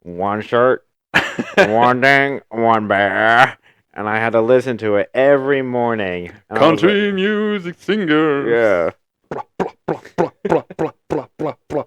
one shirt, one ding, one bear, and I had to listen to it every morning. And I was Country music singers. yeah. Blah, blah, blah, blah, blah, blah, blah, blah, blah.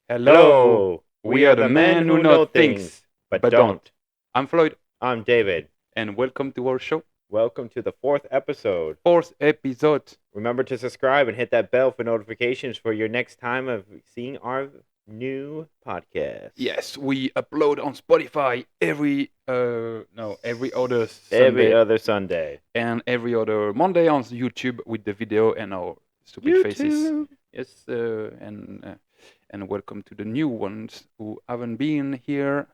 Hello. We are the men who know things, but don't. I'm Floyd, I'm David. and welcome to our show. Welcome to the 4th episode. Fourth episode. Remember to subscribe and hit that bell for notifications for your next time of seeing our new podcast. Yes, we upload on Spotify every other Sunday Every other Sunday. and every other Monday on YouTube with the video and our stupid faces. YouTube. Yes, and welcome to the new ones who haven't been here.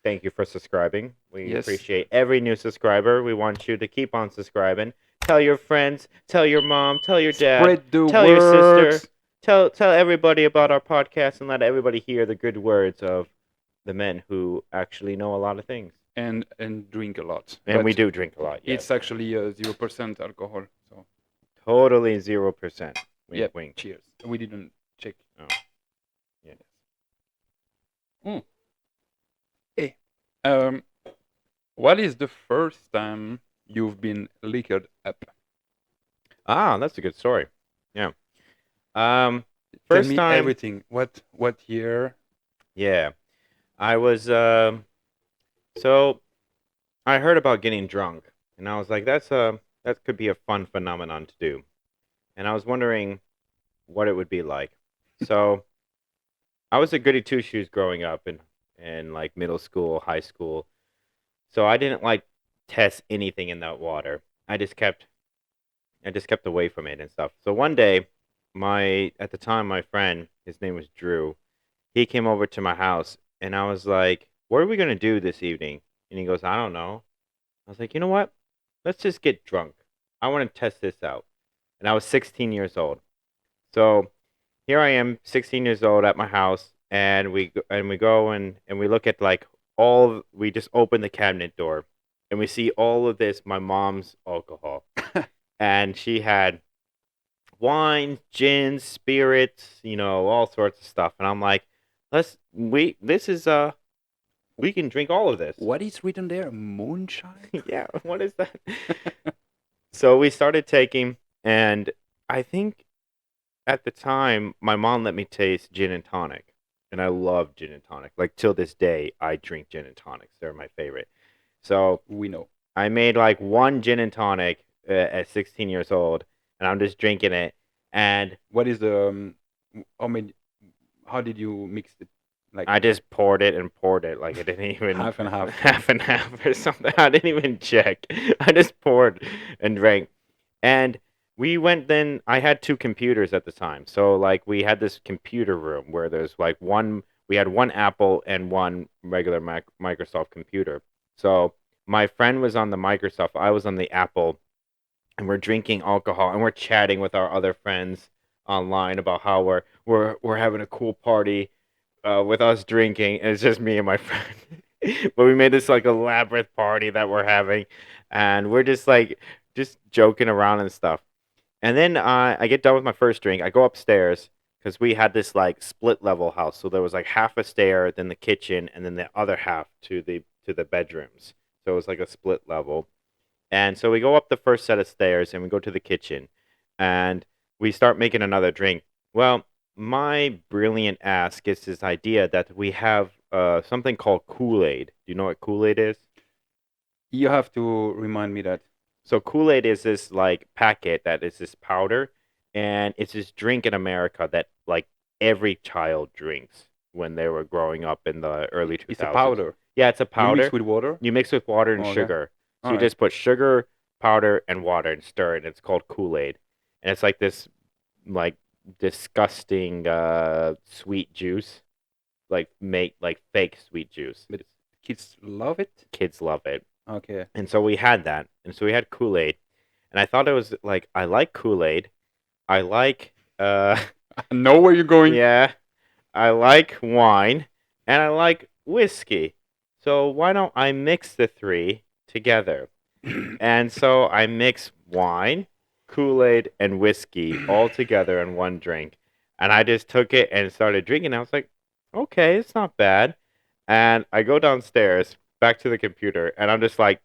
Thank you for subscribing. We Yes. appreciate every new subscriber. We want you to keep on subscribing. Tell your friends, tell your mom, tell your dad, Spread the tell word. your sister. Tell everybody about our podcast and let everybody hear the good words of the men who actually know a lot of things. and drink a lot. And But we do drink a lot. Yes. It's actually 0% alcohol. So Totally 0%. Wink, Yep. wink. cheers. We didn't check. Oh. Yeah. Hey, what is the first time you've been liquored up? Ah, that's a good story. Yeah. Tell First me time. everything. What year? Yeah. I was so I heard about getting drunk and I was like that could be a fun phenomenon to do. And I was wondering what it would be like. So I was a goody two shoes growing up in like middle school, high school. So I didn't like test anything in that water. I just kept away from it and stuff. So one day at the time my friend, his name was Drew, he came over to my house and I was like, "What are we gonna do this evening?" And he goes, "I don't know." I was like, "You know what? Let's just get drunk. I want to test this out." And I was 16 years old. So here I am, 16 years old at my house, and we go and we look at like we just open the cabinet door and we see all of this my mom's alcohol. And she had wine, gin, spirits, all sorts of stuff. And I'm like, we can drink all of this. What is written there? Moonshine? Yeah, what is that? So we started taking, and I think at the time my mom let me taste gin and tonic, and I love gin and tonic. Like till this day, I drink gin and tonics. They're my favorite. So We know. I made like one gin and tonic at 16 years old, and I'm just drinking it. And What is the? I mean, how did you mix it? Like I just poured it and poured it. Like I didn't even half and half. half and half or something. I didn't even check. I just poured and drank. And we went then. I had two computers at the time. So like we had this computer room where there's like we had one Apple and one regular Microsoft computer. So my friend was on the Microsoft, I was on the Apple, and we're drinking alcohol and we're chatting with our other friends online about how we're having a cool party with us drinking. And it's just me and my friend. But we made this like elaborate party that we're having, and we're just joking around and stuff. And then I get done with my first drink. I go upstairs because we had this like split level house, so there was like half a stair, then the kitchen, and then the other half to the bedrooms. So it was like a split level. And so we go up the first set of stairs and we go to the kitchen, and we start making another drink. Well, my brilliant ass gets this idea that we have something called Kool-Aid. Do you know what Kool-Aid is? You have to remind me that. So Kool-Aid is this like packet that is this powder, and it's this drink in America that like every child drinks when they were growing up in the early 2000s. It's a powder. Yeah, it's a You powder. mix with water. You mix with water and Okay. sugar. So you Alright. just put sugar, powder, and water and stir it. And it's called Kool-Aid, and it's like this like disgusting sweet juice, like fake sweet juice. But kids love it. Kids love it. Okay. And so we had that. And so we had Kool-Aid. And I thought it was like, I like Kool-Aid. I like, I know where you're going. yeah, I like wine. And I like whiskey. So why don't I mix the three together? And so I mix wine, Kool-Aid, and whiskey all together in one drink. And I just took it and started drinking. I was like, okay, it's not bad. And I go downstairs back to the computer and I'm just like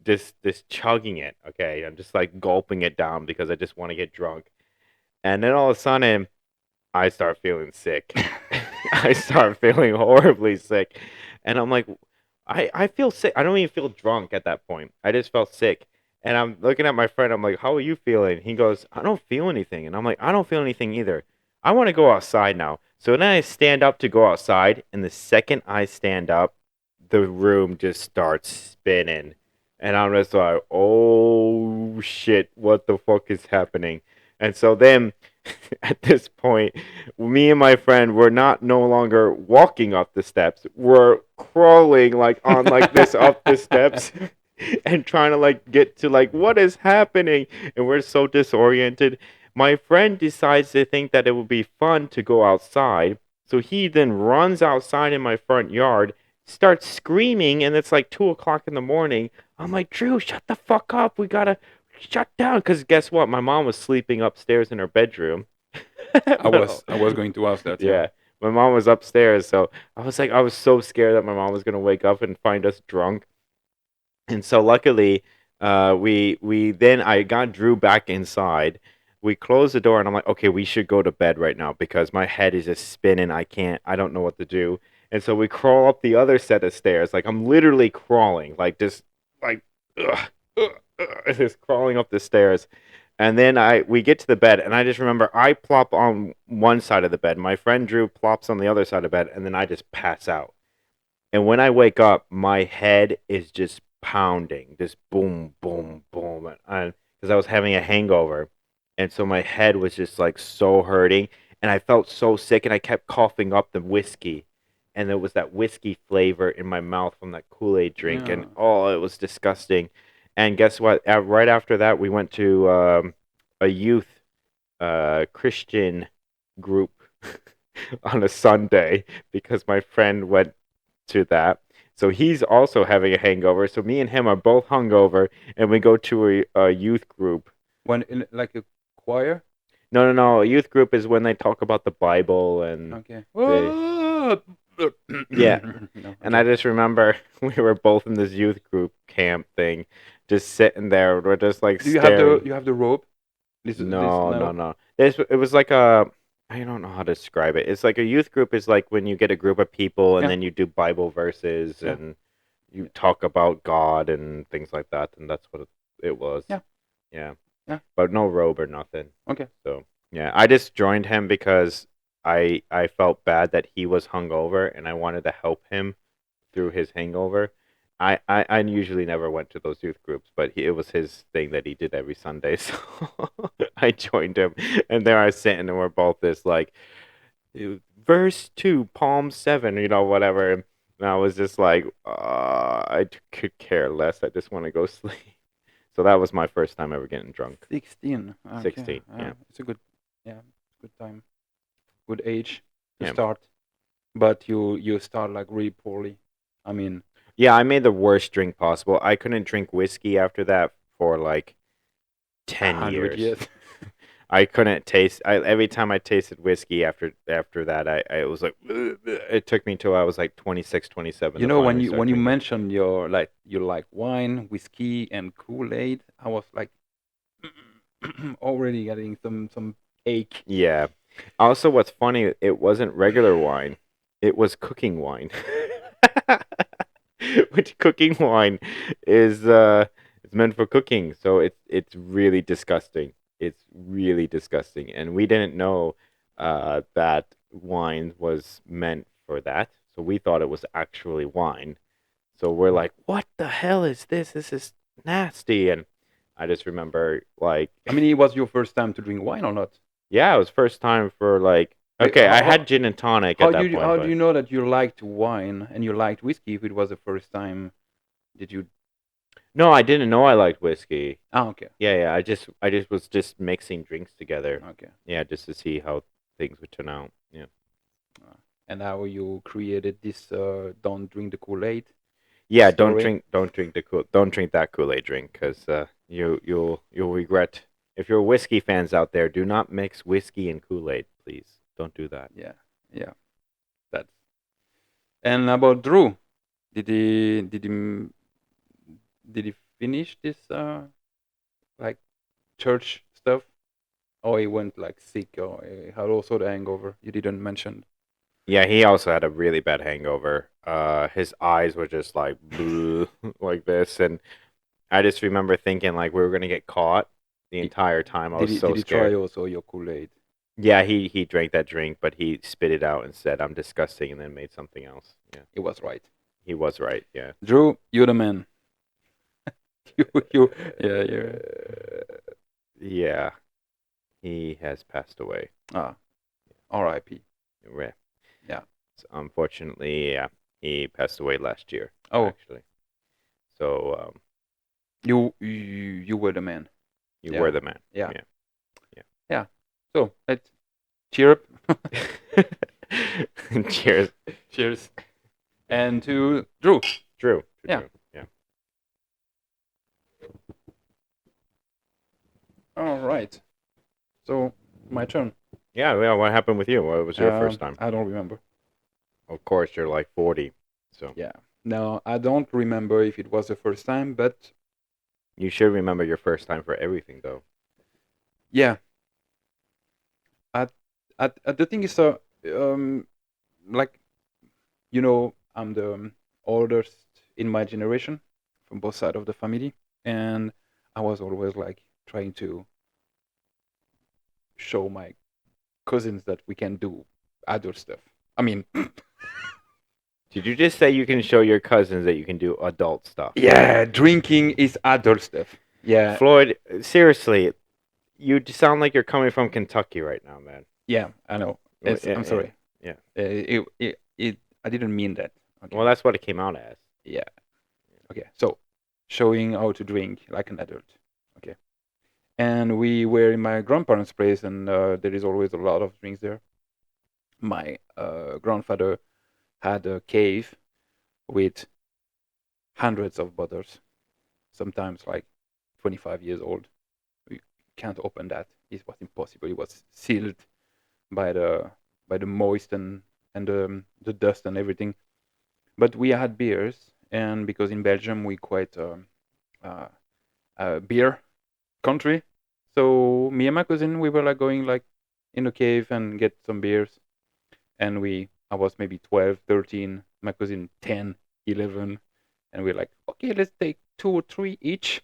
just chugging it. Okay. I'm just like gulping it down because I just want to get drunk. And then all of a sudden I start feeling sick. I start feeling horribly sick. And I'm like, I feel sick. I don't even feel drunk at that point. I just felt sick. And I'm looking at my friend. I'm like, how are you feeling? He goes, I don't feel anything. And I'm like, I don't feel anything either. I want to go outside now. So then I stand up to go outside. And the second I stand up, the room just starts spinning. And I'm just like, oh shit, what the fuck is happening? And so then at this point, me and my friend were not no longer walking up the steps. We're crawling like on like this up the steps and trying to like get to like what is happening, and we're so disoriented. My friend decides to think that it would be fun to go outside, so he then runs outside in my front yard, starts screaming, and it's like 2 o'clock in the morning. I'm like, Drew, shut the fuck up. We gotta shut down. Because guess what? My mom was sleeping upstairs in her bedroom. I was going to ask that. Yeah. Yeah, my mom was upstairs. So I was like, I was so scared that my mom was going to wake up and find us drunk. And so luckily, we then I got Drew back inside. We closed the door, and I'm like, okay, we should go to bed right now because my head is just spinning. I don't know what to do. And so we crawl up the other set of stairs. Like I'm literally crawling, like just like ugh, just crawling up the stairs. And then we get to the bed, and I just remember I plop on one side of the bed. My friend Drew plops on the other side of the bed, and then I just pass out. And when I wake up, my head is just pounding, just boom, boom, boom, and because I was having a hangover, and so my head was just like so hurting, and I felt so sick, and I kept coughing up the whiskey, and there was that whiskey flavor in my mouth from that Kool-Aid drink, and Yeah. oh, it was disgusting. And guess what? Right after that, we went to a youth Christian group on a Sunday because my friend went to that. So he's also having a hangover. So me and him are both hungover, and we go to a youth group. When in like a choir. No, no, no. A youth group is when they talk about the Bible and Okay. they. Yeah, No. and I Okay. just remember we were both in this youth group camp thing, just sitting there. We're just like Do you have the staring. you have the rope? This No, no, no. no. It was like a I don't know how to describe it. It's like a youth group is like when you get a group of people and Yeah. then you do Bible verses Yeah. and you talk about God and things like that, and that's what it was. Yeah. Yeah, Yeah. but no robe or nothing. Okay. So yeah, I just joined him because I felt bad that he was hungover and I wanted to help him through his hangover. I usually never went to those youth groups, but it was his thing that he did every Sunday. So I joined him, and there I was sitting, and we're both this like verse 2, Psalm 7, whatever. And I was just like, could care less. I just want to go sleep. So that was my first time ever getting drunk. 16. Okay. 16, yeah, It's a good, yeah, good time, good age to yeah, start. But you start like really poorly. I mean, yeah. I made the worst drink possible. I couldn't drink whiskey after that for like a 10 hundred years. years. I couldn't taste. Every time I tasted whiskey after that, I was like, it took me till I was like 26, 27 You to know, finally when start you drinking. mentioned your like you like wine, whiskey, and Kool-Aid, I was like already getting some ache. Yeah. Also, what's funny, it wasn't regular wine; it was cooking wine. Which cooking wine is meant for cooking, so it's really disgusting. It's really disgusting, and we didn't know that wine was meant for that. So we thought it was actually wine. So we're Oh. like, "What the hell is this? This is nasty." And I just remember like I mean, it was your first time to drink wine or not? yeah, it was first time for like Wait, okay, I had gin and tonic at that point, how do but you know that you liked wine and you liked whiskey if it was the first time? Did you? no, I didn't know I liked whiskey. Ah, okay, Yeah, yeah, I just was just mixing drinks together. okay. Yeah, just to see how things would turn out. Yeah. And how you created this? Don't drink the Kool-Aid. Yeah, story. don't drink that Kool-Aid drink because you'll regret. If you're whiskey fans out there, do not mix whiskey and Kool-Aid, please. Don't do that. Yeah, yeah. That's and about Drew. Did he did he m- did he finish this like church stuff, or he went like sick, or he had also the hangover? You didn't mention. Yeah, he also had a really bad hangover. His eyes were just like blue, like this, and I just remember thinking like we were gonna get caught the He, entire time. I did was he so did he try scared. also your Kool-Aid? Yeah, he drank that drink, but he spit it out and said, "I'm disgusting," and then made something else. Yeah, He was right. he was right. Yeah. Drew, you're the man. You yeah, yeah. Yeah, he has passed away. Ah, R.I.P. Yeah. Yeah. So unfortunately, yeah, he passed away last year, Oh, actually. So you were the man. you were Yeah, the man. yeah, Yeah, yeah. So let's cheer up. yeah. Cheers. Cheers. And to Drew. True. True. Yeah. True. Yeah. All right. So my turn. Yeah. Yeah. What happened with you? What was your first time? I don't remember. Of course, you're like 40, so Yeah. No, I don't remember if it was the first time, but you should remember your first time for everything, though. yeah. At the thing is, um, like I'm the oldest in my generation from both sides of the family, and I was always like trying to show my cousins that we can do adult stuff. I mean, Did you just say you can show your cousins that you can do adult stuff? yeah, drinking is adult stuff. Yeah, Floyd, seriously, you sound like you're coming from Kentucky right now, man. yeah, I know. It's, Yeah, I'm yeah, sorry. yeah. I didn't mean that. Okay. Well, that's what it came out as. Yeah. Okay. So, showing how to drink like an adult. Okay. And we were in my grandparents' place, and there is always a lot of drinks there. My grandfather had a cave with hundreds of bottles, sometimes like 25 years old. We can't open that. It was impossible. It was sealed by the moist and the dust and everything. But we had beers, and because in Belgium we quite uh, a beer country, so me and my cousin we were like going like in a cave and get some beers, and I was maybe 12, 13, my cousin 10, 11, and we're like, okay, let's take two or three each.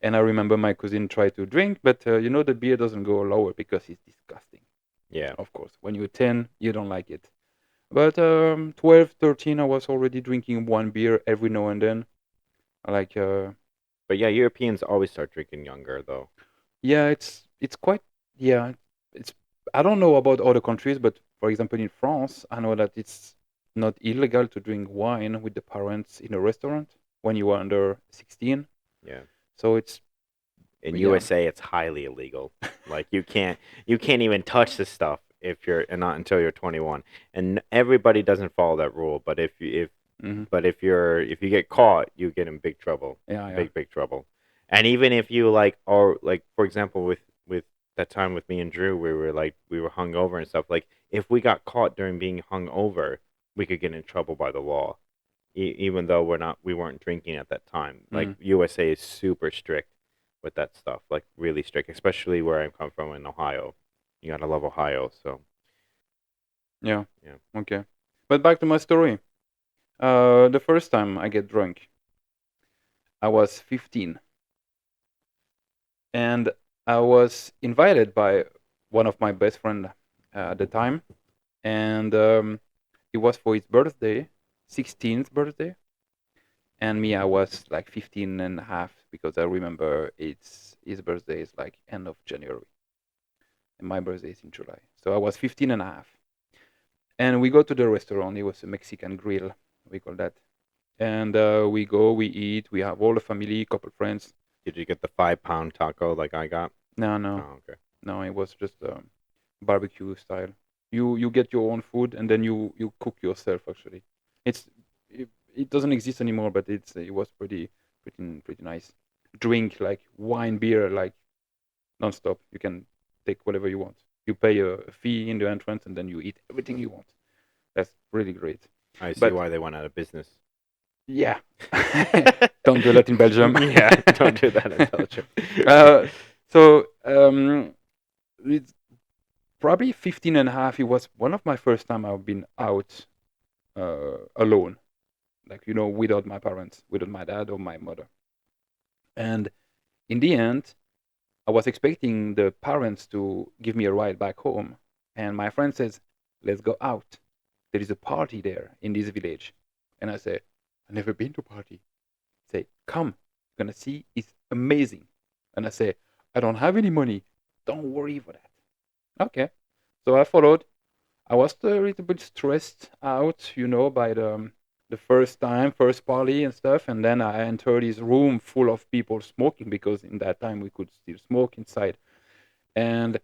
And I remember my cousin tried to drink, but the beer doesn't go lower because it's disgusting. Yeah. Of course, when you're 10, you don't like it. But 12, 13, I was already drinking one beer every now and then. Like, But yeah, Europeans always start drinking younger, though. yeah, it's quite, yeah, it's. I don't know about other countries, but for example, in France, I know that it's not illegal to drink wine with the parents in a restaurant when you are under 16. Yeah. So it's, In yeah. USA, it's highly illegal. Like you can't even touch this stuff if you're and not until you're 21. And everybody doesn't follow that rule. But Hmm. if you get caught, you get in big trouble, Yeah, yeah. big trouble. And even if you like are like for example with that time with me and Drew, we were hung over and stuff. Like if we got caught during being hung over, we could get in trouble by the law, even though we weren't drinking at that time. Like Mm. USA is super strict with that stuff, like really strict, especially where I come from in Ohio. You gotta love Ohio. So Yeah. yeah. Okay. But back to my story. The first time I get drunk, I was 15, and I was invited by one of my best friend at the time, and it was for his birthday, 16th birthday, and me, I was like 15 and a half because I remember it's his birthday is like end of January, and my birthday is in July, so I was 15 and a half, and we go to the restaurant. It was a Mexican grill, we call that, and we go, we eat, we have all the family, couple friends. Did you get the 5 pound taco like I got? No, no, Oh, okay. no, it was just barbecue style. You get your own food and then you cook yourself actually. It's it doesn't exist anymore, but it was pretty nice. Drink like wine, beer, like non-stop. You can take whatever you want. You pay a fee in the entrance, and then you eat everything you want. That's really great. I see But why they went out of business. yeah, don't do that in Belgium. Yeah, don't do that in Belgium. uh, so it's probably 15 and a half. It was one of my first time I've been out alone, like without my parents, without my dad or my mother. And in the end, I was expecting the parents to give me a ride back home, and my friend says, "Let's go out. There is a party there in this village." And I say, "I've never been to a party." Say, "Come, you're gonna see. It's amazing." And I say, "I don't have any money. Don't worry for that." Okay. So I followed. I was a little bit stressed out, by the first time, first party and stuff, and then I entered this room full of people smoking because in that time we could still smoke inside, and a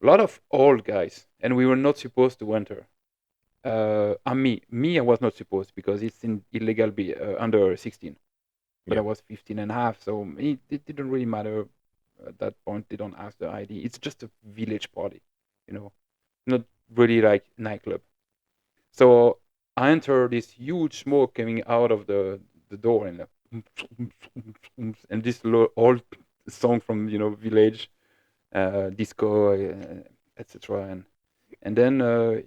lot of old guys, and we were not supposed to enter. I was not supposed because it's illegal be under 16, but I Yeah, was 15 and a half, so it didn't really matter at that point. They don't ask the ID. It's just a village party, you know, not really like nightclub. So I enter this huge smoke coming out of the door, and and this old song from village disco, etc. And then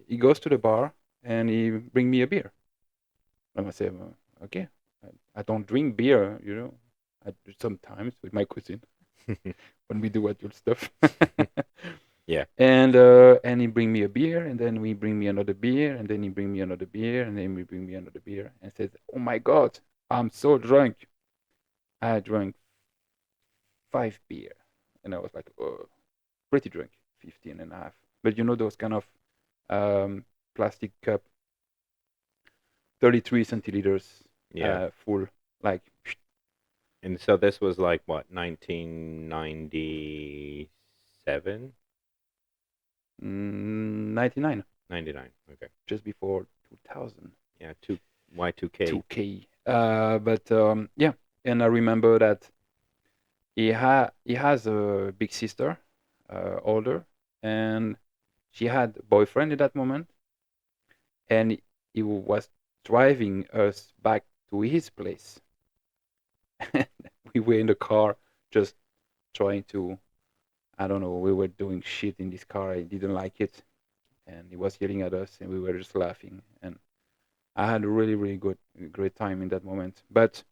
he goes to the bar and he bring me a beer. And I say, okay, I don't drink beer, I do sometimes with my cousin when we do adult stuff. yeah. And he bring me a beer, and then we bring me another beer, and then he bring me another beer, and then we bring me another beer, and says, "Oh my God, I'm so drunk. I drank 5 beer," and I was like, "Oh, pretty drunk, 15 and a half." But those kind of plastic cup, 33 centiliters, Yeah. full, like And so this was like what, 1997? 99, 99. Okay. just before 2000. Yeah, Y2K. 2K. But yeah, and I remember that he has a big sister, older, and she had a boyfriend at that moment, and he was driving us back to his place. We were in the car just trying to, I don't know, we were doing shit in this car. I didn't like it, and he was yelling at us, and we were just laughing. And I had a really, really great time in that moment. But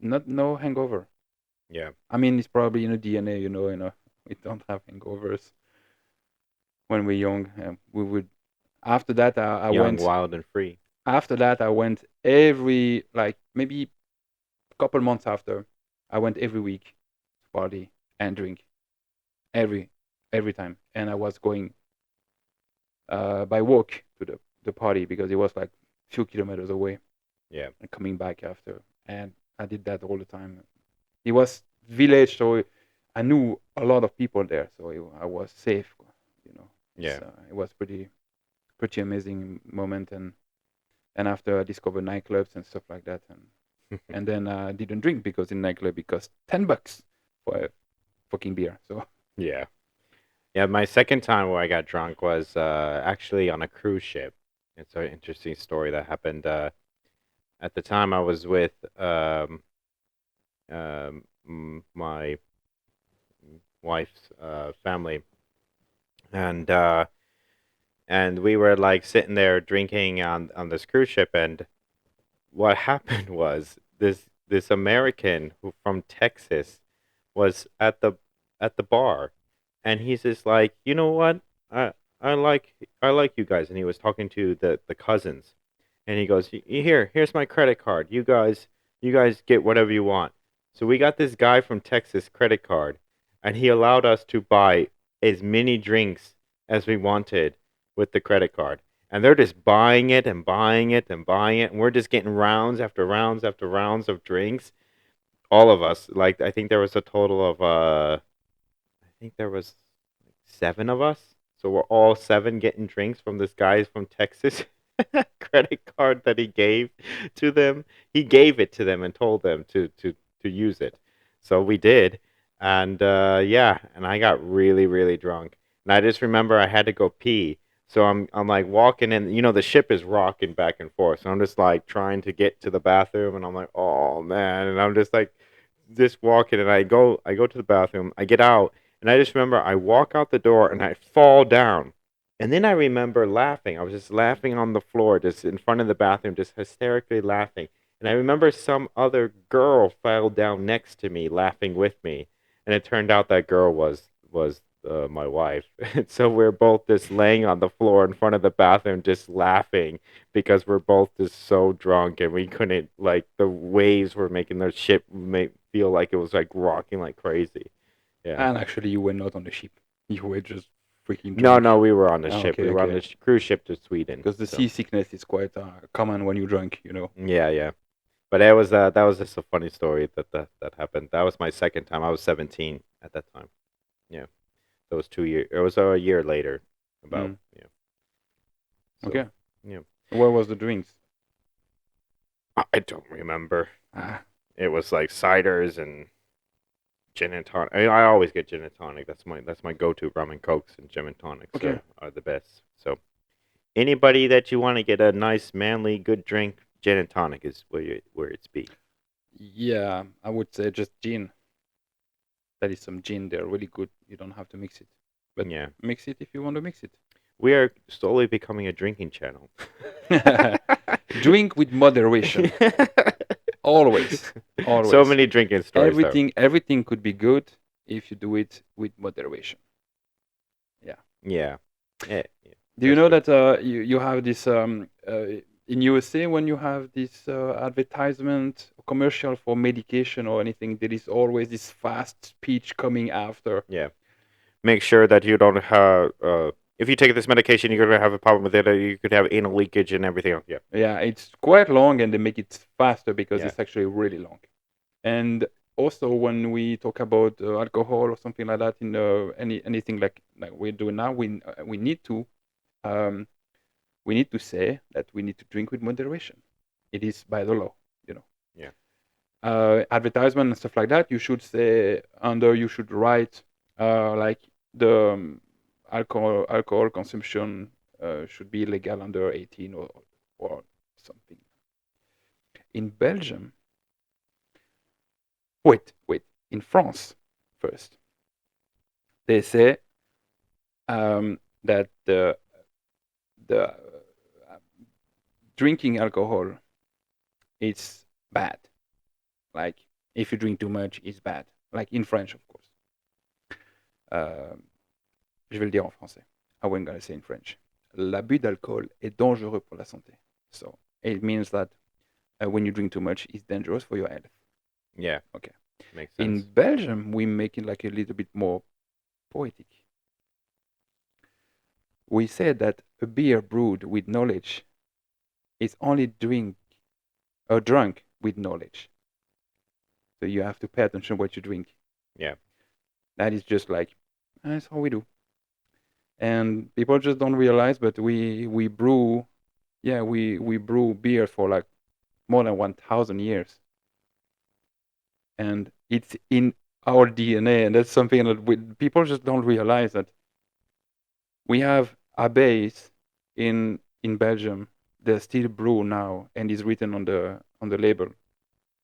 not no hangover. Yeah. I mean, it's probably in the DNA, we don't have hangovers when we're young. We would. After that, I Young, went. wild, and free. After that, I went every, like, maybe a couple months after. I went every week to party and drink every every time, and I was going by walk to the party because it was like few kilometers away, Yeah. and coming back after. And I did that all the time. It was village, so I knew a lot of people there, so I was safe. Yeah. It was pretty amazing moment, and after I discovered nightclubs and stuff like that, and then I didn't drink because in nightclub it cost $10 for a fucking beer. So Yeah. Yeah, my second time where I got drunk was actually on a cruise ship. It's an interesting story that happened. At the time, I was with my wife's family, and we were like sitting there drinking on this cruise ship, and what happened was this American who from Texas was at the bar, and he's just like, you know what, I I like you guys, and he was talking to the cousins, and he goes, here's my credit card, you guys get whatever you want. So we got this guy from Texas credit card, and he allowed us to buy as many drinks as we wanted with the credit card. And they're just buying it and buying it and buying it, and we're just getting rounds after rounds after rounds of drinks. All of us, like I think there was a total of I think there was like 7 of us. So we're all 7 getting drinks from this guy from Texas. credit card that he gave to them. He gave it to them and told them to use it. So we did, and yeah, and I got really really drunk, and I just remember I had to go pee. So I'm like walking in, the ship is rocking back and forth. So I'm just like trying to get to the bathroom, and I'm like, oh man, and I'm just walking, and I go to the bathroom, I get out, and I just remember I walk out the door and I fall down. And then I remember laughing. I was just laughing on the floor, just in front of the bathroom, just hysterically laughing. And I remember some other girl fell down next to me, laughing with me. And it turned out that girl was my wife. And so we're both just laying on the floor in front of the bathroom, just laughing because we're both just so drunk and we couldn't, like, the waves were making the ship make feel like it was like rocking like crazy. Yeah. And actually, you were not on the ship. You were just freaking No, drunk. no, we were on the Ah, ship. okay, We were on okay. the cruise ship to Sweden. Because the So seasickness is quite common when you're drunk, you know. yeah, yeah. But that was just a funny story that happened. That was my second time. I was 17 at that time. Yeah, that was 2 years. It was a year later. About, Mm. yeah. So Okay. yeah, What was the drinks? I don't remember. Ah, It was like ciders and gin and tonic. I always get gin and tonic. That's my go-to. Rum and cokes and gin and tonics okay. are the best. So anybody that you want to get a nice, manly, good drink, gin and tonic is where it's be. Yeah, I would say just gin. That is some gin. They're really good. You don't have to mix it, but Yeah, mix it if you want to mix we are slowly becoming a drinking channel. it. Drink with moderation. Always, So always. many drinking stories, though. Everything could be good if you do it with moderation. Yeah. Yeah, yeah, Do you that's know true. that you have this in USA when you have this advertisement or commercial for medication or anything, there is always this fast speech coming after. Yeah, make sure that you don't have. If you take this medication, you're gonna have a problem with it. You could have anal leakage and everything else. Yeah, Yeah, it's quite long and they make it faster because yeah, it's actually really long. And also when we talk about alcohol or something like that in anything like we're doing now, we need to um, we need to say that we need to drink with moderation. It is by the law, you know. yeah, Advertisement and stuff like that, you should say under you should write like the alcohol consumption should be legal under 18 or something. In Belgium, wait, in France first, they say that the drinking alcohol is bad. Like if you drink too much, it's bad. Like in French, of course. Euh, je vais le dire en français. I wasn't gonna say in French. L'abus d'alcool est dangereux pour la santé. So it means that when you drink too much, it's dangerous for your health. yeah. Okay. Makes In sense. Belgium, we make it like a little bit more poetic. We say that a beer brewed with knowledge is only drunk with knowledge. So you have to pay attention what you drink. Yeah, That is just like that's how we do. And people just don't realize, but we brew, yeah, we brew beer for like more than 1,000 years, and it's in our DNA, and that's something that people just don't realize that we have abbeys in Belgium. They still brew now, and is written on the label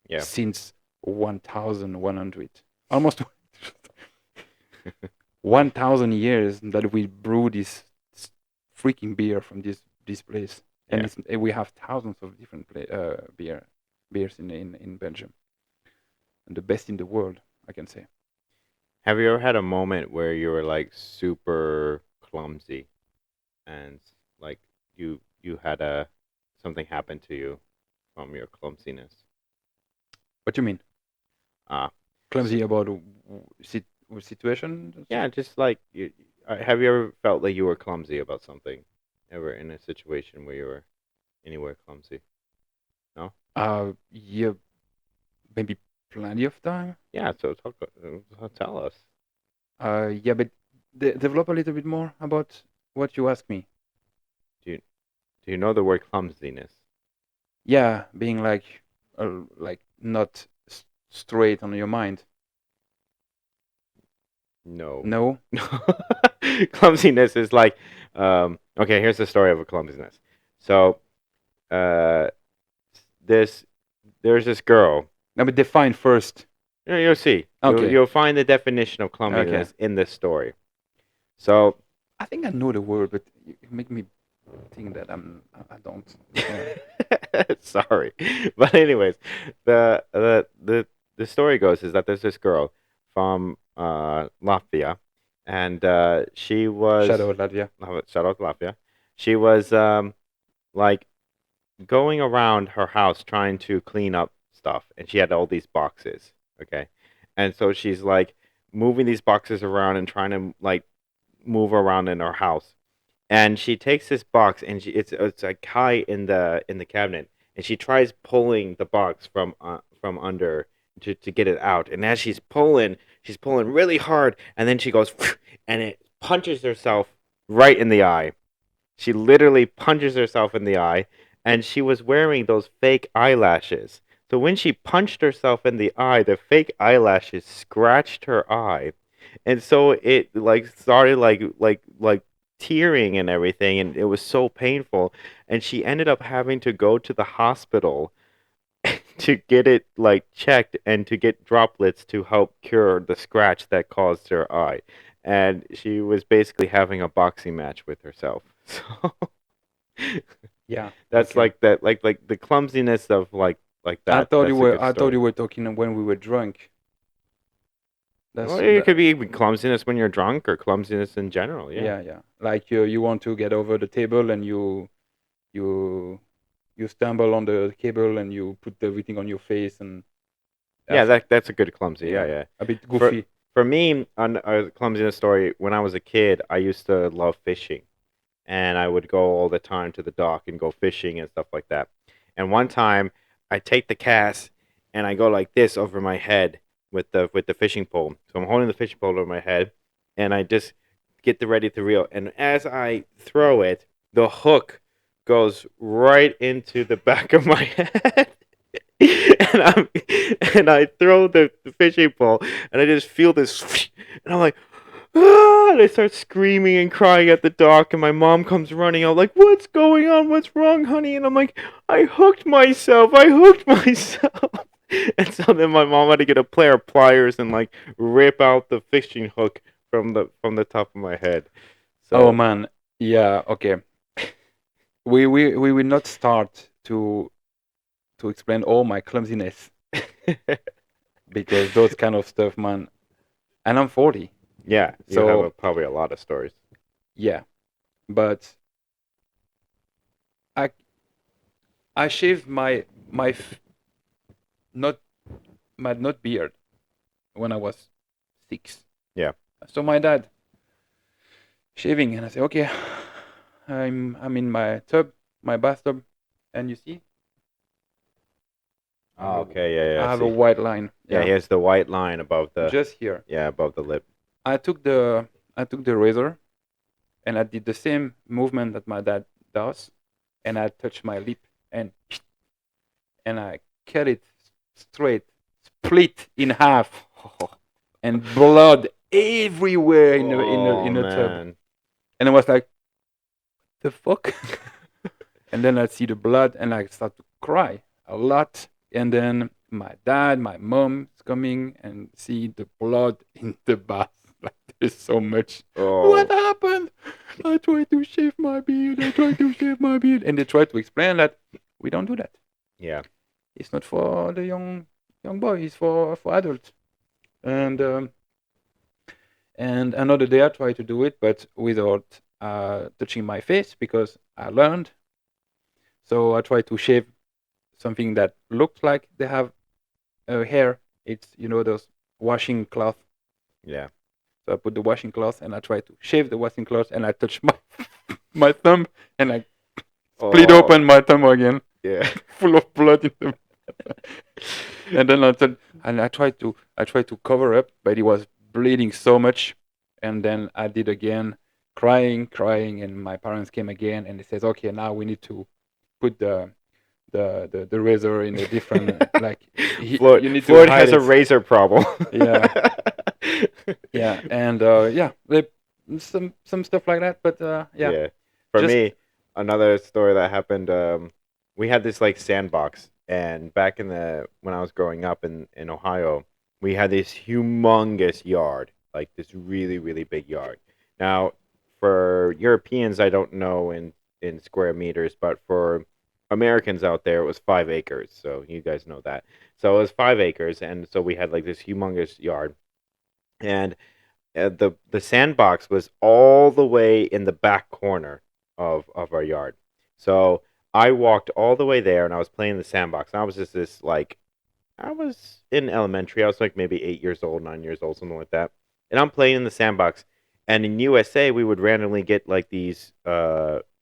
yeah, since 1,100, almost 1,000 years that we brew this freaking beer from this place, and yeah. we have thousands of different beers in Belgium, and the best in the world, I can say. Have you ever had a moment where you were like super clumsy and like you had a something happen to you from your clumsiness? What do you mean? Ah, Clumsy about situation? yeah, just like have you ever felt like you were clumsy about something? Ever in a situation where you were anywhere clumsy? No? Yeah, maybe plenty of time. Yeah, so tell us. Yeah, but develop a little bit more about what you ask me. Do you Do you know the word clumsiness? Yeah, being like not straight on your mind. No. No. Clumsiness is like, okay, here's the story of a clumsiness. So, uh, this there's this girl. No, but define first. You'll see. Okay. You'll find the definition of Okay. clumsiness in this story. So, I think I know the word, but you make me think that I don't. Yeah. sorry, but anyways, the the the the story goes is that there's this girl from Latvia, and she was Shadow Latvia. shout out to Latvia. She was like going around her house trying to clean up stuff, and she had all these boxes. Okay, and so she's like moving these boxes around and trying to like move around in her house, and she takes this box and it's like high in the cabinet, and she tries pulling the box from under to get it out, and as she's pulling really hard, and then she goes and it punches herself right in the eye. She literally punches herself in the eye, and she was wearing those fake eyelashes. So when she punched herself in the eye, the fake eyelashes scratched her eye, and so it like started like tearing and everything, and it was so painful, and she ended up having to go to the hospital to get it like checked and to get droplets to help cure the scratch that caused her eye. And she was basically having a boxing match with herself. So Yeah. that's Okay. like that like the clumsiness of like that. That's a good I thought story. you were talking when we were drunk. Well, That's it that. could be even clumsiness when you're drunk or clumsiness in general. Yeah. Yeah, yeah. Like you want to get over the table and you you stumble on the cable and you put everything on your face and Yeah, that's that's a good clumsy. Yeah, yeah, yeah. a bit For goofy. for me, on a clumsiness story, when I was a kid, I used to love fishing, and I would go all the time to the dock and go fishing and stuff like that. And one time, I take the cast and I go like this over my head with the fishing pole. So I'm holding the fishing pole over my head, and I just get the ready to reel. And as I throw it, the hook goes right into the back of my head. and I'm and I throw the fishing pole, and I just feel this, and I'm like, ah! And I start screaming and crying at the dock, and my mom comes running out like, "What's going on? What's wrong, honey?" And I'm like, "I hooked myself. I hooked myself." And so then my mom had to get a pair of pliers and like rip out the fishing hook from the top of my head. Oh So man. Yeah, okay. We will not start to explain all my clumsiness because those kind of stuff, man. And I'm 40. yeah, you have So, probably a lot of stories. yeah. But I I shaved not not beard when I was 6. Yeah. So my dad shaving, and I say, okay, I'm in my tub, my bathtub, and you see, I have Oh, okay. Yeah, yeah. I I have a see. white line, Yeah, yeah, here's the white line above the just here. yeah above the lip. I took the razor and I did the same movement that my dad does, and I touched my lip and I cut it straight, split in half, and blood everywhere Oh in the tub. man. And I was like, the fuck? And then I see the blood and I start to cry a lot. And then my dad, my mom is coming and see the blood in the bath. Like there's so much. What Oh happened? I tried to shave my beard. I tried to shave my beard. And they try to explain that we don't do that. yeah. It's not for the young boy. It's for adults. And another day I tried to do it, but without touching my face because I learned. So I tried to shave something that looks like they have hair. It's those washing cloth. Yeah. So I put the washing cloth and I try to shave the washing cloth and I touch my my thumb and I split Oh open my thumb again, yeah. full of blood in the. And then I tried to cover up, but it was bleeding so much. And then I did again, crying, and my parents came again, and they says, okay, now we need to put the razor in a different, like, Floyd you need to Floyd hide has a it. razor problem. Yeah, yeah, and yeah, some stuff like that. But yeah, Yeah. For just me, another story that happened, we had this like sandbox, and back in the when I was growing up in Ohio, we had this humongous yard, like this really, really big yard. Now, for Europeans, I don't know in square meters, but for Americans out there, it was 5 acres. So you guys know that. So it was 5 acres, and so we had like this humongous yard, and the sandbox was all the way in the back corner of our yard. So I walked all the way there, and I was playing in the sandbox. And I was just this like I was in elementary. I was like maybe 8 years old, 9 years old, something like that. And I'm playing in the sandbox. And in USA, we would randomly get like these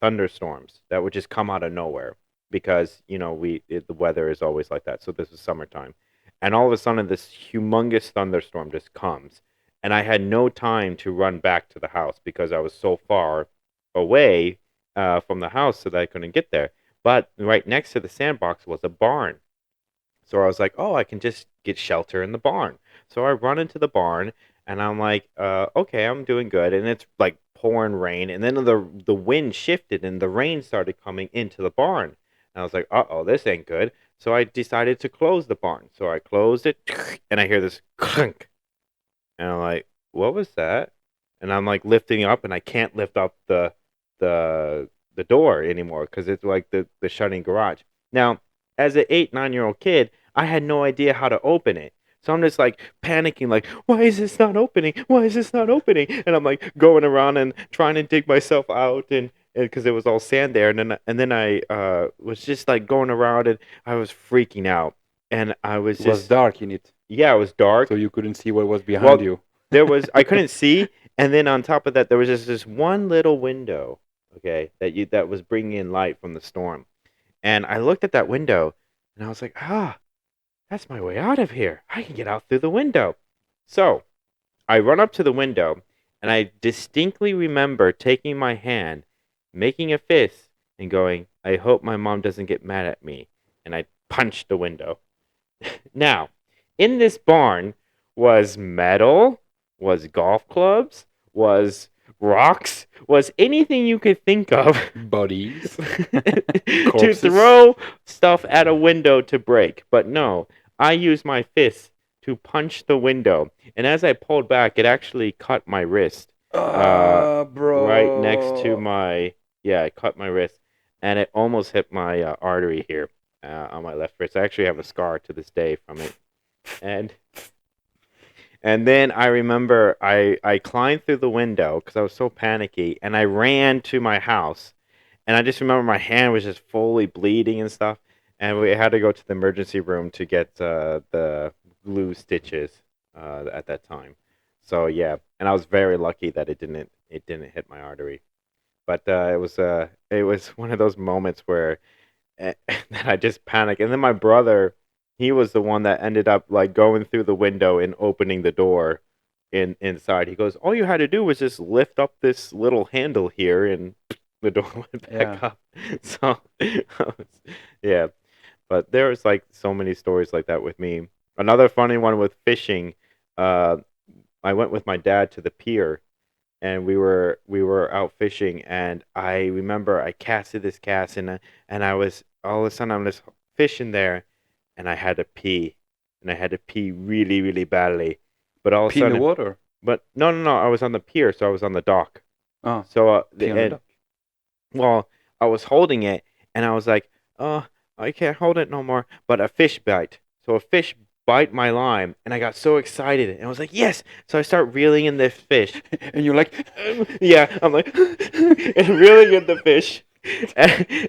thunderstorms that would just come out of nowhere because the weather is always like that. So this is summertime, and all of a sudden this humongous thunderstorm just comes, and I had no time to run back to the house because I was so far away from the house so that I couldn't get there. But right next to the sandbox was a barn, so I was like, oh, I can just get shelter in the barn. So I run into the barn, and I'm like, okay, I'm doing good. And it's like pouring rain, and then the wind shifted and the rain started coming into the barn. And I was like, oh, this ain't good. So I decided to close the barn. So I closed it, and I hear this clunk, and I'm like, what was that? And I'm like lifting up, and I can't lift up the the door anymore because it's like the shutting garage. Now, as an 8, 9 year old kid, I had no idea how to open it. So I'm just like panicking, like, why is this not opening? Why is this not opening? And I'm like going around and trying to dig myself out, and because it was all sand there, and then I was just like going around, and I was freaking out, and I was it was just, dark in it, yeah, it was so dark. you couldn't see what was behind Well, you. I couldn't see, and then on top of that, there was just this one little window, okay, that was bringing in light from the storm. And I looked at that window, and I was like, that's my way out of here. I can get out through the window. So I run up to the window, and I distinctly remember taking my hand, making a fist, and going, I hope my mom doesn't get mad at me. And I punched the window. Now, in this barn was metal, was golf clubs, was rocks, was anything you could think of Bodies, to corpses. throw stuff at a window to break. But no, I used my fist to punch the window. And as I pulled back, it actually cut my wrist. Uh, right next to Bro. my, yeah, it cut my wrist. And it almost hit my artery here on my left wrist. I actually have a scar to this day from it. And and then I remember I climbed through the window because I was so panicky, and I ran to my house. And I just remember my hand was just fully bleeding and stuff, and we had to go to the emergency room to get the glue stitches at that time. So yeah, and I was very lucky that it didn't hit my artery. But it was one of those moments where that I just panicked. And then my brother, he was the one that ended up like going through the window and opening the door inside. He goes, "All you had to do was just lift up this little handle here, and the door went Yeah. back up." So, yeah. But there's like so many stories like that with me. Another funny one with fishing. Uh, I went with my dad to the pier, and we were out fishing, and I remember I casted this cast, and I was all of a sudden I'm just fishing there, and I had to pee, and I had to pee really, really badly, but all of a Pee in the sudden, water. but no, no, no, I was on the pier, so I was on the dock. Oh, So pee on the and duck. well, I was holding it, and I was like, oh, I can't hold it no more. But a fish bite. So a fish bite my line, and I got so excited, and I was like, yes. So I start reeling in this fish. And you're like, Yeah, I'm like, and reeling in the fish.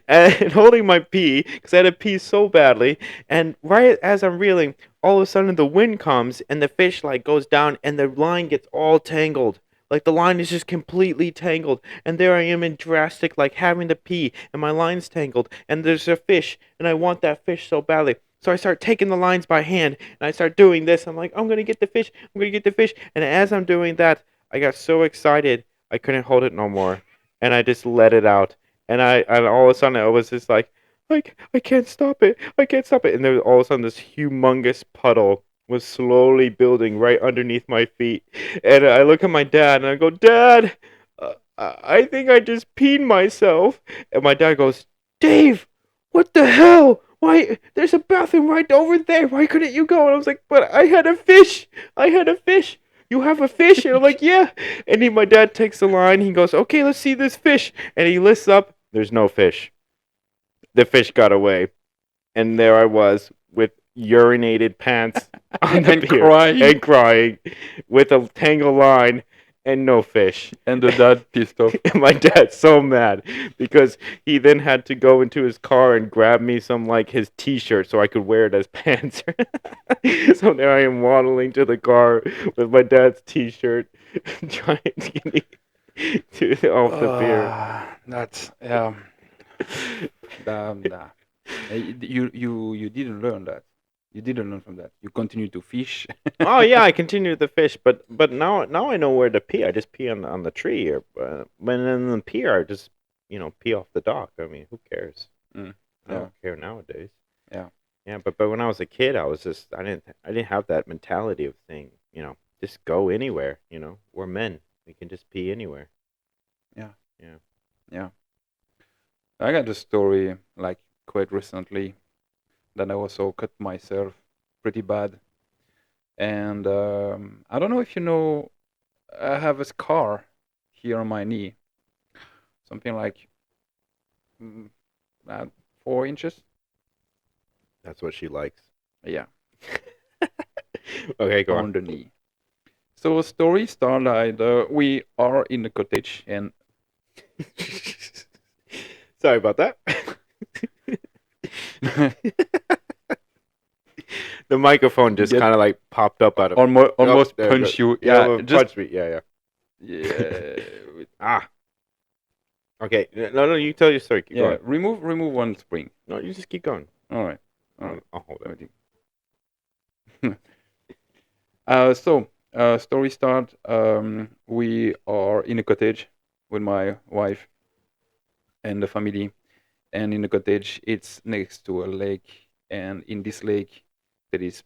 And holding my pee because I had to pee so badly. And right as I'm reeling, all of a sudden the wind comes and the fish like goes down and the line gets all tangled. Like the line is just completely tangled, and there I am in drastic like having to pee, and my line's tangled, and there's a fish, and I want that fish so badly. So I start taking the lines by hand, and I start doing this. I'm like, I'm gonna get the fish, I'm gonna get the fish, and as I'm doing that, I got so excited. I couldn't hold it no more, and I just let it out. And all of a sudden I was just like I can't stop it. I can't stop it. And then all of a sudden this humongous puddle was slowly building right underneath my feet. And I look at my dad and I go, Dad, I think I just peed myself. And my dad goes, Dave, what the hell? Why? There's a bathroom right over there. Why couldn't you go? And I was like, but I had a fish. I had a fish. You have a fish? And I'm like, yeah. And my dad takes the line. He goes, okay, let's see this fish. And he lifts up. There's no fish. The fish got away. And there I was with urinated pants on the And pier crying. and crying with a tangle line and no fish. And the dad pissed off. And my dad's so mad because he then had to go into his car and grab me some like his t-shirt so I could wear it as pants. So there I am waddling to the car with my dad's t-shirt trying to get me off the pier. That's yeah. Nah. You didn't learn that. You didn't learn from that. You continue to fish. Oh yeah, I continued the fish, but now I know where to pee. I just pee on the tree, or when in the pier, I just pee off the dock. I mean, who cares? Mm, I yeah, don't care nowadays. yeah, Yeah, but when I was a kid, I was just I didn't have that mentality of saying just go anywhere. We're men. We can just pee anywhere. yeah, Yeah. yeah. I got a story like quite recently that I also cut myself pretty bad, and I don't know if you know, I have a scar here on my knee, something like mm, about 4 inches. That's what she likes. Yeah, Okay, go on. on the knee. So story started. We are in a cottage, and Sorry about that. The microphone just get kind of like popped up out of. Oh, almost there it goes. punch you. Yeah, Yeah, well, just punch me. Yeah, yeah. yeah, Ah, okay. No, no, you tell your story. Keep yeah. going. Remove one spring. No, you just keep going. All right, all I'll, right. I'll hold it. Everything. Story start. We are in a cottage with my wife and the family, and in the cottage, it's next to a lake, and in this lake, there is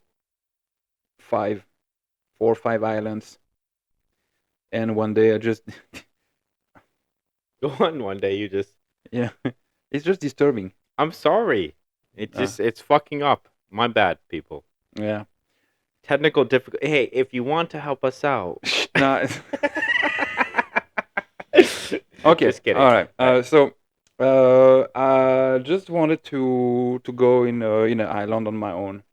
five, 4 or 5 islands. And one day, I just Go on. One day you just. yeah, it's just disturbing. I'm sorry. Uh, It's fucking up. My bad, people. yeah. Technical difficulty. Hey, if you want to help us out. No. Okay. Just kidding. All right. I just wanted to go in an island on my own,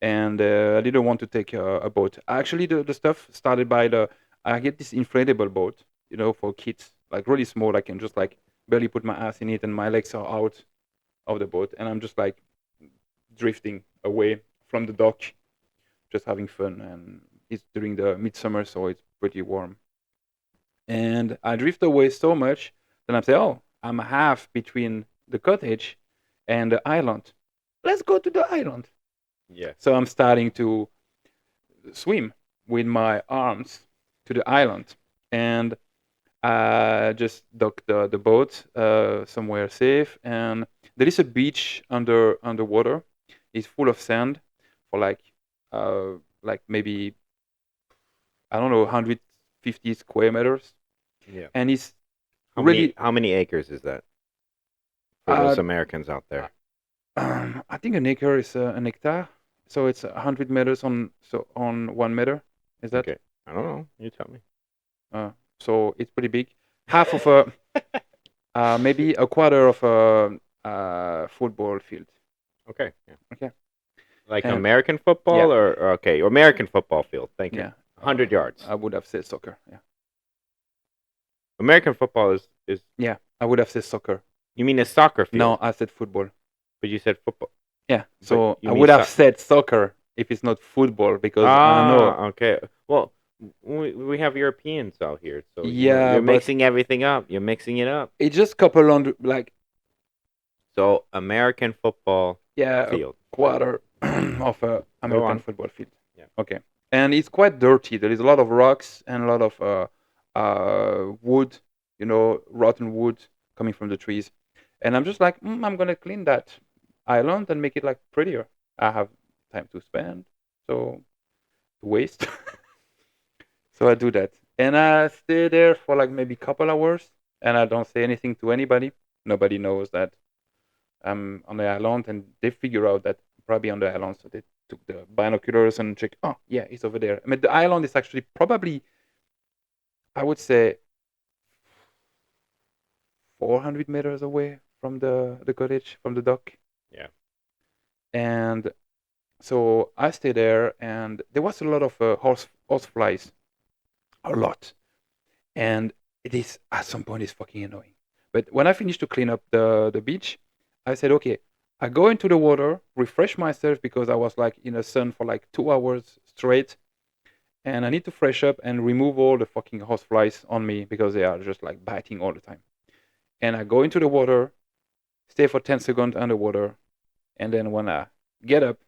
and I didn't want to take a boat. Actually, the stuff started by the I get this inflatable boat, for kids, like really small. I can just like barely put my ass in it, and my legs are out of the boat, and I'm just like drifting away from the dock, just having fun. And it's during the midsummer, so it's pretty warm. And I drift away so much that I'm saying, oh, I'm half between the cottage and the island. Let's go to the island. Yeah. So I'm starting to swim with my arms to the island, and I just dock the boat somewhere safe. And there is a beach underwater. It's full of sand for like maybe, I don't know, 150 square meters, Yeah. and it's How many really how many acres is that for uh, those Americans out there? I think an acre is an hectare, so it's 100 meters on 1 meter. Is that Okay. I don't know. You tell me. uh, so? It's pretty big. Half of a maybe a quarter of a football field. Okay. Yeah. Okay. Like And American yeah, football or okay, American football field. Thank you. yeah. 100 yards. I would have said soccer. Yeah. American football is Yeah. I would have said soccer. you mean a soccer No, field, I said football. but you said football. Yeah. But So you I mean would have said soccer if it's not football, because I know. okay. Well, we have Europeans out here, so Yeah, you're but mixing everything up. You're mixing it up. it just couple on like So American football yeah, a field. quarter of a Go American on. football field. Yeah. Okay. And it's quite dirty. There is a lot of rocks and a lot of wood, rotten wood coming from the trees. And I'm just like, I'm gonna clean that island and make it like prettier. I have time to spend, so waste. So I do that, and I stay there for like maybe couple hours, and I don't say anything to anybody. Nobody knows that I'm on the island, and they figure out that I'm probably on the island, so they took the binoculars and check. Oh yeah, it's over there. I mean, the island is actually probably, I would say, 400 meters away from the cottage, from the dock. Yeah. And so I stay there, and there was a lot of horse flies, a lot, and it is at some point it's fucking annoying. But when I finished to clean up the beach, I said, okay, I go into the water, refresh myself because I was like in the sun for like 2 hours straight, and I need to fresh up and remove all the fucking horse flies on me because they are just like biting all the time. And I go into the water, stay for 10 seconds underwater, and then when I get up,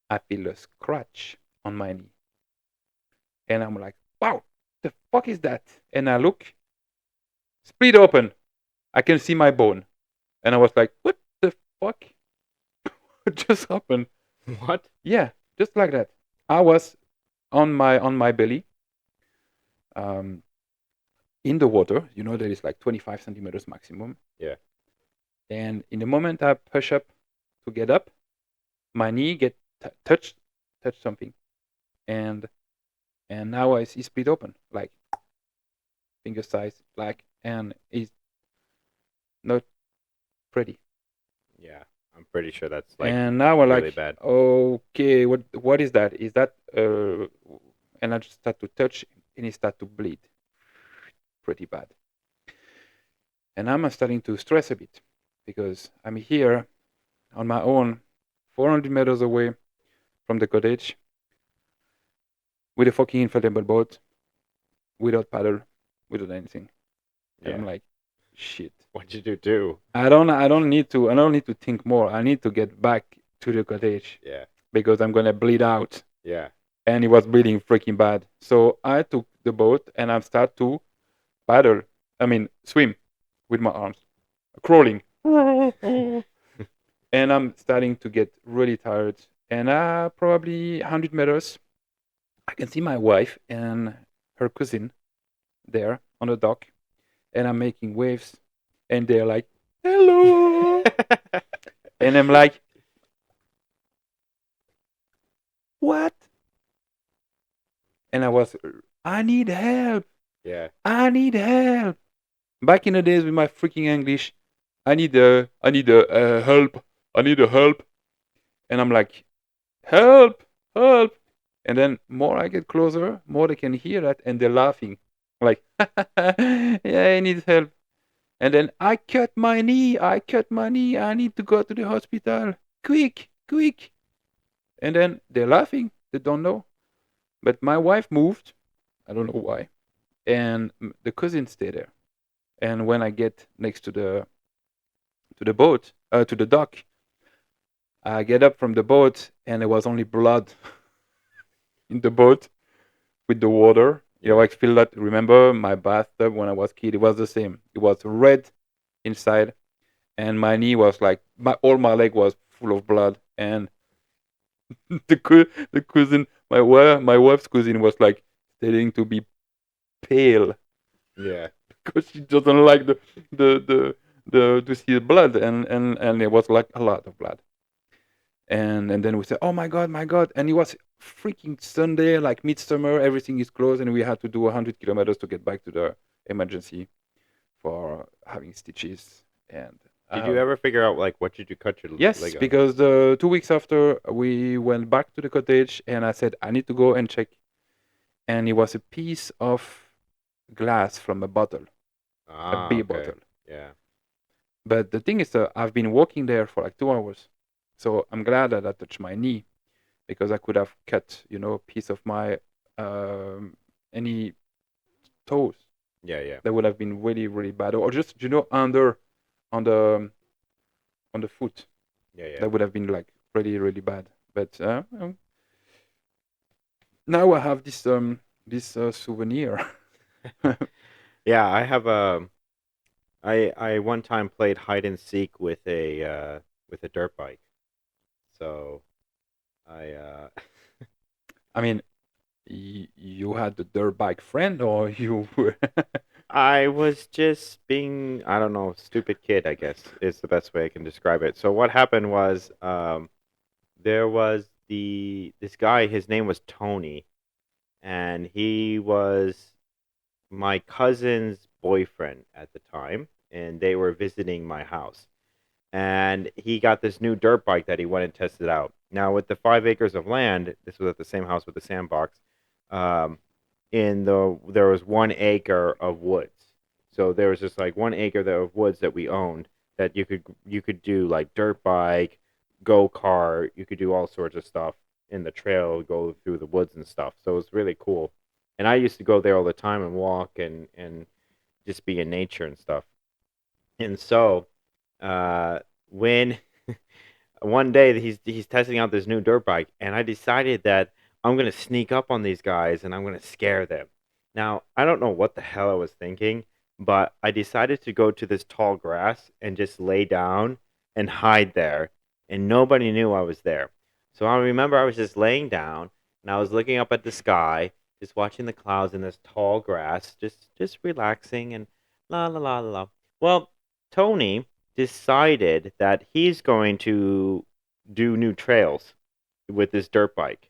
I feel a scratch on my knee. And I'm like, wow, the fuck is that? And I look, split open. I can see my bone. And I was like, what the fuck? What just happened? What? Yeah, just like that. I was on my belly, um, in the water. There is like 25 centimeters maximum. Yeah. And in the moment I push up to get up, my knee get touched something, and now I see split open, like finger size, black, and it's not pretty. Yeah. I'm pretty sure that's like And now I'm really like, bad. okay, what is that? Is that and I just start to touch, and it start to bleed pretty bad. And I'm starting to stress a bit because I'm here on my own, 400 meters away from the cottage, with a fucking inflatable boat, without paddle, without anything. And I'm Yeah. like, shit. What did you do? I don't need to think more. I need to get back to the cottage Yeah. because I'm gonna bleed out. Yeah. And it was bleeding freaking bad. So I took the boat and I start to paddle. I mean, swim with my arms, crawling. And I'm starting to get really tired. And probably 100 meters, I can see my wife and her cousin there on the dock, and I'm making waves, and they're like, "Hello," and I'm like, "What?" And I need help. Yeah. I need help. Back in the days with my freaking English, I need a help. I need a help. And I'm like, help, help. And then more I get closer, more they can hear that, and they're laughing. Like, yeah, I need help. And then I cut my knee. I cut my knee. I need to go to the hospital. Quick, quick. And then they're laughing. They don't know. But my wife moved. I don't know why. And the cousin stayed there. And when I get next to the boat, to the dock, I get up from the boat, and there was only blood in the boat with the water. Yeah. I feel that. Remember my bathtub when I was kid? It was the same. It was red inside, and my knee was like all my leg was full of blood. And the cousin, my wife's cousin, was like starting to be pale Yeah. because she doesn't like the to see the blood, and it was like a lot of blood. And then we said, oh my god, and it was freaking Sunday, like midsummer, everything is closed, and we had to do 100 kilometers to get back to the emergency for having stitches. And Did you ever figure out like what did you cut your yes, leg on? because the 2 weeks after we went back to the cottage, and I said I need to go and check, and it was a piece of glass from a bottle, a Ah, beer okay. bottle. Yeah. But the thing is, I've been walking there for like 2 hours, so I'm glad that I touched my knee because I could have cut, a piece of my any toes. Yeah, yeah. That would have been really, really bad, or just under on the foot. Yeah, yeah. That would have been like really, really bad. But now I have this souvenir. Yeah, I have a. I one time played hide and seek with a dirt bike. So I I mean, you had the dirt bike friend, or you were? I was just being, I don't know, stupid kid, I guess is the best way I can describe it. So what happened was there was this guy, his name was Tony, and he was my cousin's boyfriend at the time, and they were visiting my house. And he got this new dirt bike that he went and tested out. Now, with the 5 acres of land, this was at the same house with the sandbox. Um, there was 1 acre of woods, so there was just like 1 acre of woods that we owned that you could do like dirt bike, go kart, you could do all sorts of stuff in the trail, go through the woods and stuff. So it was really cool, and I used to go there all the time and walk and just be in nature and stuff. And so when one day he's testing out this new dirt bike, and I decided that I'm gonna sneak up on these guys and I'm gonna scare them. Now I don't know what the hell I was thinking, but I decided to go to this tall grass and just lay down and hide there, and nobody knew I was there. So I remember I was just laying down and I was looking up at the sky, just watching the clouds in this tall grass, just relaxing and la la la la la. Well, Tony decided that he's going to do new trails with his dirt bike.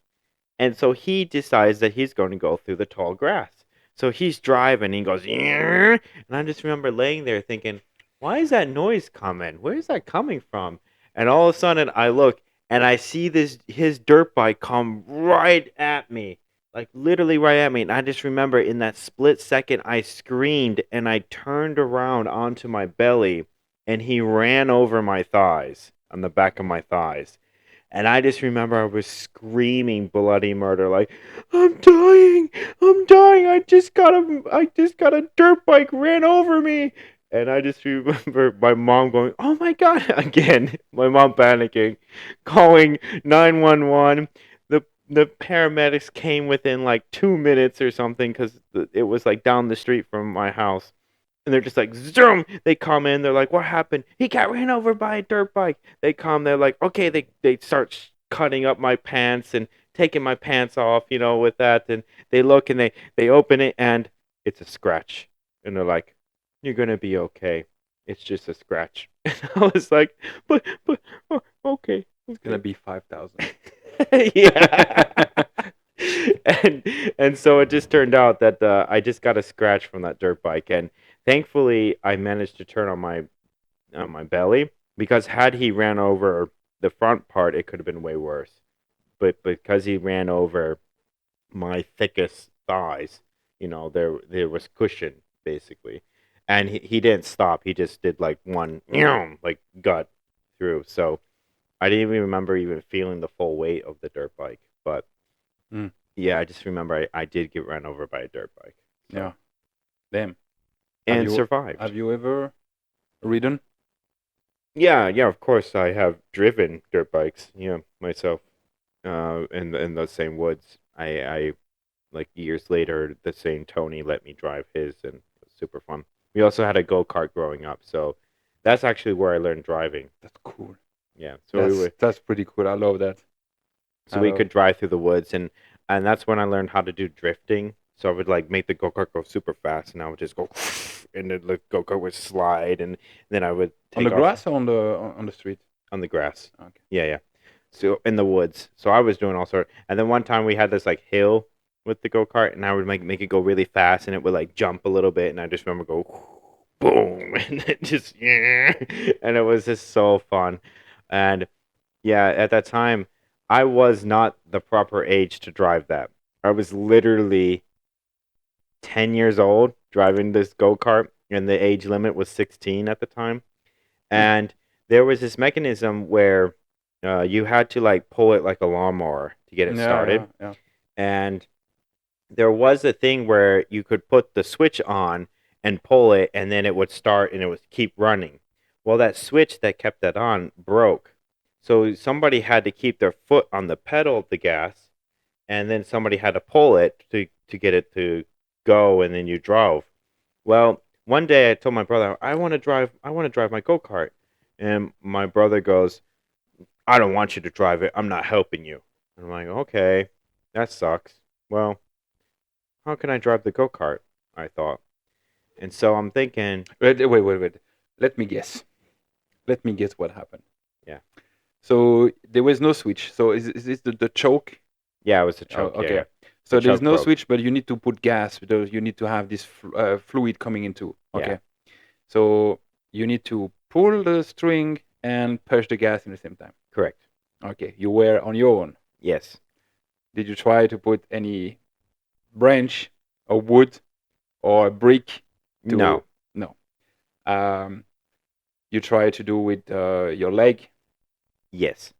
And so he decides that he's going to go through the tall grass. So he's driving and he goes, "Yeah." And I just remember laying there thinking, why is that noise coming? Where is that coming from? And all of a sudden I look and I see this his dirt bike come right at me. Like literally right at me. And I just remember in that split second I screamed and I turned around onto my belly and he ran over my thighs, on the back of my thighs. And I just remember I was screaming bloody murder, like, "I'm dying! I'm dying! I just got a dirt bike ran over me!" And I just remember my mom going, "Oh my god!" Again, my mom panicking, calling 911. The paramedics came within like 2 minutes or something because it was like down the street from my house, and they're just like zoom. They come in. They're like, "What happened? He got ran over by a dirt bike." They come. They're like, "Okay." They start cutting up my pants and taking my pants off, with that. And they look and they open it and it's a scratch. And they're like, "You're gonna be okay. It's just a scratch." And I was like, "But, oh, okay, It's gonna okay." be 5,000. Yeah. and and so it just turned out that I just got a scratch from that dirt bike, and thankfully I managed to turn on my belly, because had he ran over the front part, it could have been way worse. But because he ran over my thickest thighs, there was cushion basically, and he didn't stop. He just did like one like gut through. So I didn't even remember even feeling the full weight of the dirt bike, but Mm, yeah, I just remember I did get run over by a dirt bike. yeah. So Damn. Have and you survived. have you ever ridden? Yeah, yeah, of course I have driven dirt bikes, myself. In the same woods. I like years later, the same Tony let me drive his, and it was super fun. We also had a go kart growing up, so that's actually where I learned driving. That's cool. Yeah, That's pretty cool. I love that. so I we love. could drive through the woods, and that's when I learned how to do drifting. So I would like make the go kart go super fast, and I would just go, and the go kart would slide, and then I would On the take off grass or on the street? on the grass. Okay. Yeah, yeah. So in the woods. So I was doing all sort. And then one time we had this like hill with the go kart, and I would make it go really fast, and it would like jump a little bit, and I just remember go boom, and it just yeah, and it was just so fun. And yeah, at that time, I was not the proper age to drive that. I was literally 10 years old driving this go kart, and the age limit was 16 at the time. Hmm. And there was this mechanism where you had to like pull it like a lawnmower to get it Yeah, yeah, started. yeah. And there was a thing where you could put the switch on and pull it, and then it would start and it would keep running. Well, that switch that kept that on broke. So somebody had to keep their foot on the pedal of the gas, and then somebody had to pull it to get it to go, and then you drove. Well, one day I told my brother, I want to drive my go-kart. And my brother goes, I don't want you to drive it. I'm not helping you. And I'm like, okay, that sucks. Well, how can I drive the go-kart? I thought. And so I'm thinking, Wait. Let me guess. Let me guess what happened. yeah. So there was no switch. So is this the choke? Yeah, it was a Oh, choke. Yeah, okay. yeah. The So there is choke no broke. switch, but you need to put gas because you need to have this fluid coming into. Yeah, Okay. So you need to pull the string and push the gas in the same time. correct. Okay. You were on your own. Yes. Did you try to put any branch or wood or a brick to? No. No. Um, you try to do with your leg Yes.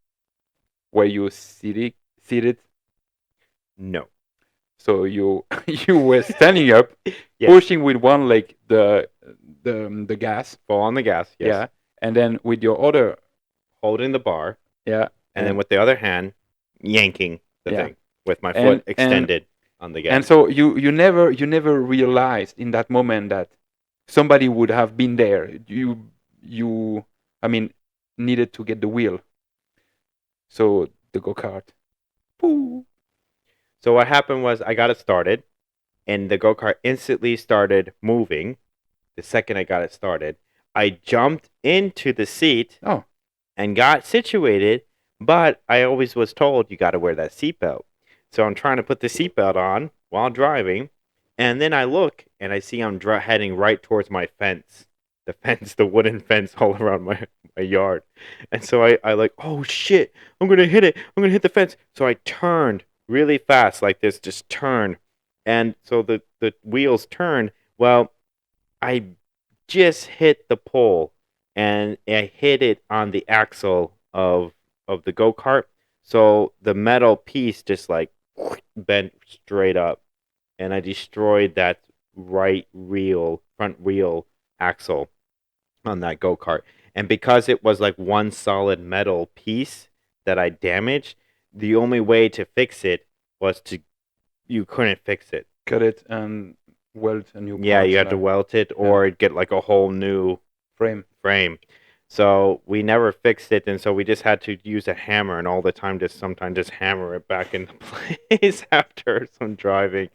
where you seated. No. So you you were standing up, Yes. pushing with one leg the gas, Full on the gas. Yes. yeah, and then with your other, Holding the bar, yeah, and then with the other hand, yanking the yeah, thing with my and foot extended on the and gas. so you never realized in that moment that somebody would have been there. You I mean needed to get the wheel. So the go-kart. Pooh. So what happened was I got it started, and the go kart instantly started moving. The second I got it started, I jumped into the seat Oh, and got situated, but I always was told you got to wear that seatbelt. So I'm trying to put the seatbelt on while driving, and then I look and I see I'm heading right towards my fence. The fence, the wooden fence all around my yard. And so I like, oh shit, I'm gonna hit it. I'm gonna hit the fence. So I turned really fast like this, just turn. And so the wheels turn. Well, I just hit the pole and I hit it on the axle of the go kart. So the metal piece just like bent straight up, and I destroyed that front wheel axle on that go kart. And because it was like one solid metal piece that I damaged, the only way to fix it was to you couldn't fix it. cut it and weld a new Yeah, you parts had to like, weld it yeah, or get like a whole new frame. frame. So we never fixed it, and so we just had to use a hammer, and all the time, just sometimes just hammer it back into place after some driving,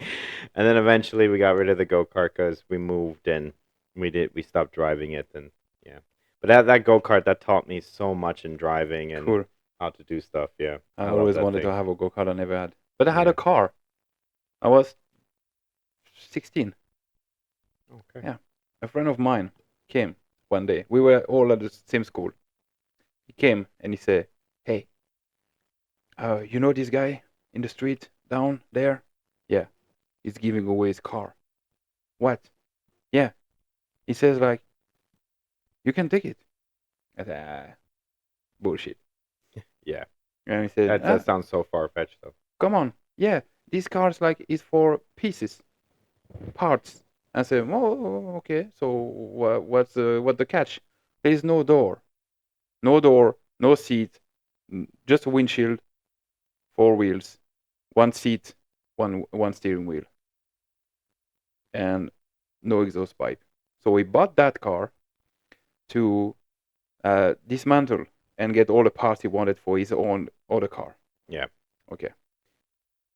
and then eventually we got rid of the go kart because we moved and we stopped driving it, and yeah. But that go kart that taught me so much in driving and Cool. how to do stuff. Yeah, I I love always that wanted to thing. have a go-kart. I never had. But I had Yeah. a car. I was 16. Okay. Yeah. A friend of mine came one day. We were all at the same school. He came and he said, "Hey, you know this guy in the street down there? Yeah, he's giving away his car. What? Yeah." He says like, "You can take it." I said, "Ah, bullshit." Yeah. And he said, That sounds so far fetched though. "Come on. Yeah, this car's like is for pieces, parts." I said, "Oh, okay. So what's the catch? There is no door, no seat, just a windshield, four wheels, one seat, one steering wheel, and no exhaust pipe." So we bought that car to dismantle and get all the parts he wanted for his own other car. Yeah. Okay.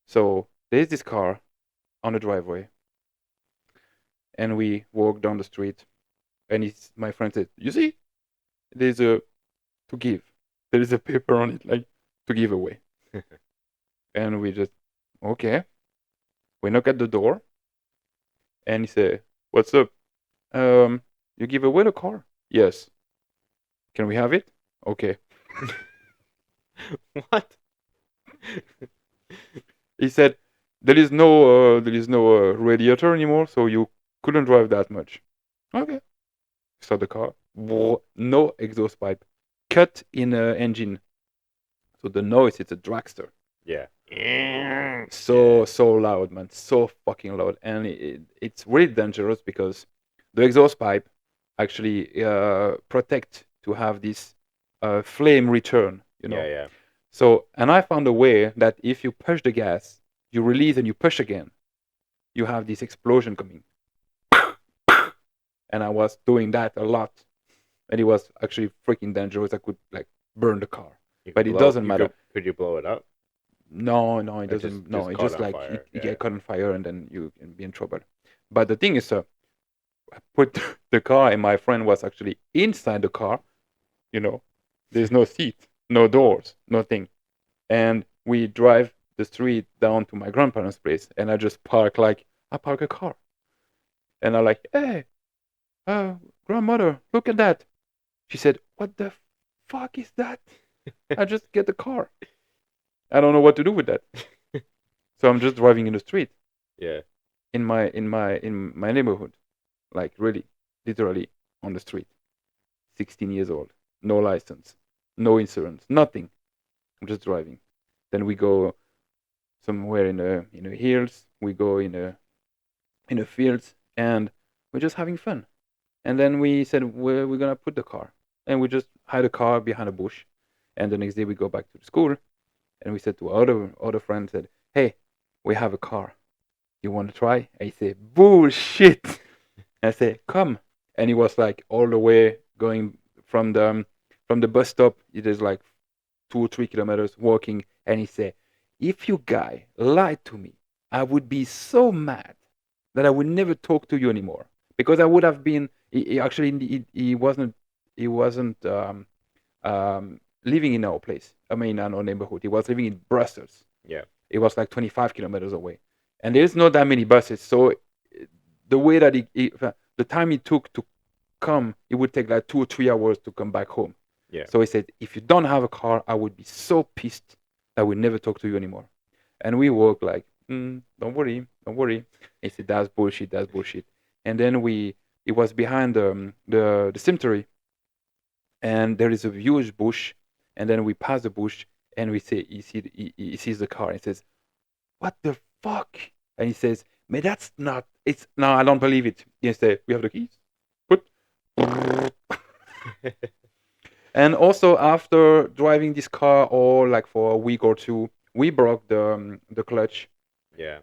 So there's this car on the driveway, and we walk down the street, and my friend said, "You see, there's a to give. There is a paper on it, like to give away." And we just, okay. We knock at the door, and he said, "What's up? You give away the car?" "Yes." "Can we have it?" "Okay." What? He said, there is no radiator anymore, so you couldn't drive that much." "Okay." Start the car. No exhaust pipe. Cut in engine. So the noise, it's a dragster. Yeah. So loud, man. So fucking loud. And it's really dangerous because the exhaust pipe actually protect to have this flame return, you Yeah, know. yeah. So, and I found a way that if you push the gas, you release and you push again. you have this explosion coming, and I was doing that a lot, and it was actually freaking dangerous. I could like burn the car, You could but it blow. doesn't You matter. could you blow it up? No, no, it It doesn't. No, just it caught just on like fire. it Yeah. get caught on fire, and then you can be in trouble. But the thing is, I put the car, and my friend was actually inside the car. You know, there's no seat, no doors, nothing, and we drive the street down to my grandparents' place, and I park a car, and I'm like, hey, uh, grandmother, look at that. She said, what the fuck is that? I just get the car. I don't know what to do with that. So I'm just driving in the street Yeah. in my neighborhood, like really, literally on the street. 16 years old, no license, no insurance, nothing. I'm just driving. Then we go somewhere in the hills. We go in the fields, and we're just having fun. And then we said, where we're gonna put the car, and we just hide the car behind a bush. And the next day we go back to the school, and we said to our other friends that, hey, we have a car. You want to try? And he said, bullshit. And I said, come. And he was like all the way going from the bus stop. It is like 2 or 3 kilometers walking. And he said, if you guy lied to me, I would be so mad that I would never talk to you anymore, because I would have been. He actually he wasn't living in our place. I mean, in our neighborhood. He was living in Brussels. Yeah. It was like 25 kilometers away, and there's not that many buses. So the way that the time it took to come, it would take like 2 or 3 hours to come back home. Yeah. So he said, if you don't have a car, I would be so pissed that I would never talk to you anymore. And we walk like, don't worry, don't worry. He said, that's bullshit, that's bullshit. And then it was behind the cemetery, and there is a huge bush. And then we pass the bush, and we say, he sees the car, and he says, what the fuck? And he says, man, that's not, it's, no, I don't believe it. He said, we have the keys. Put. And also after driving this car or like for a week or two, we broke the clutch. Yeah.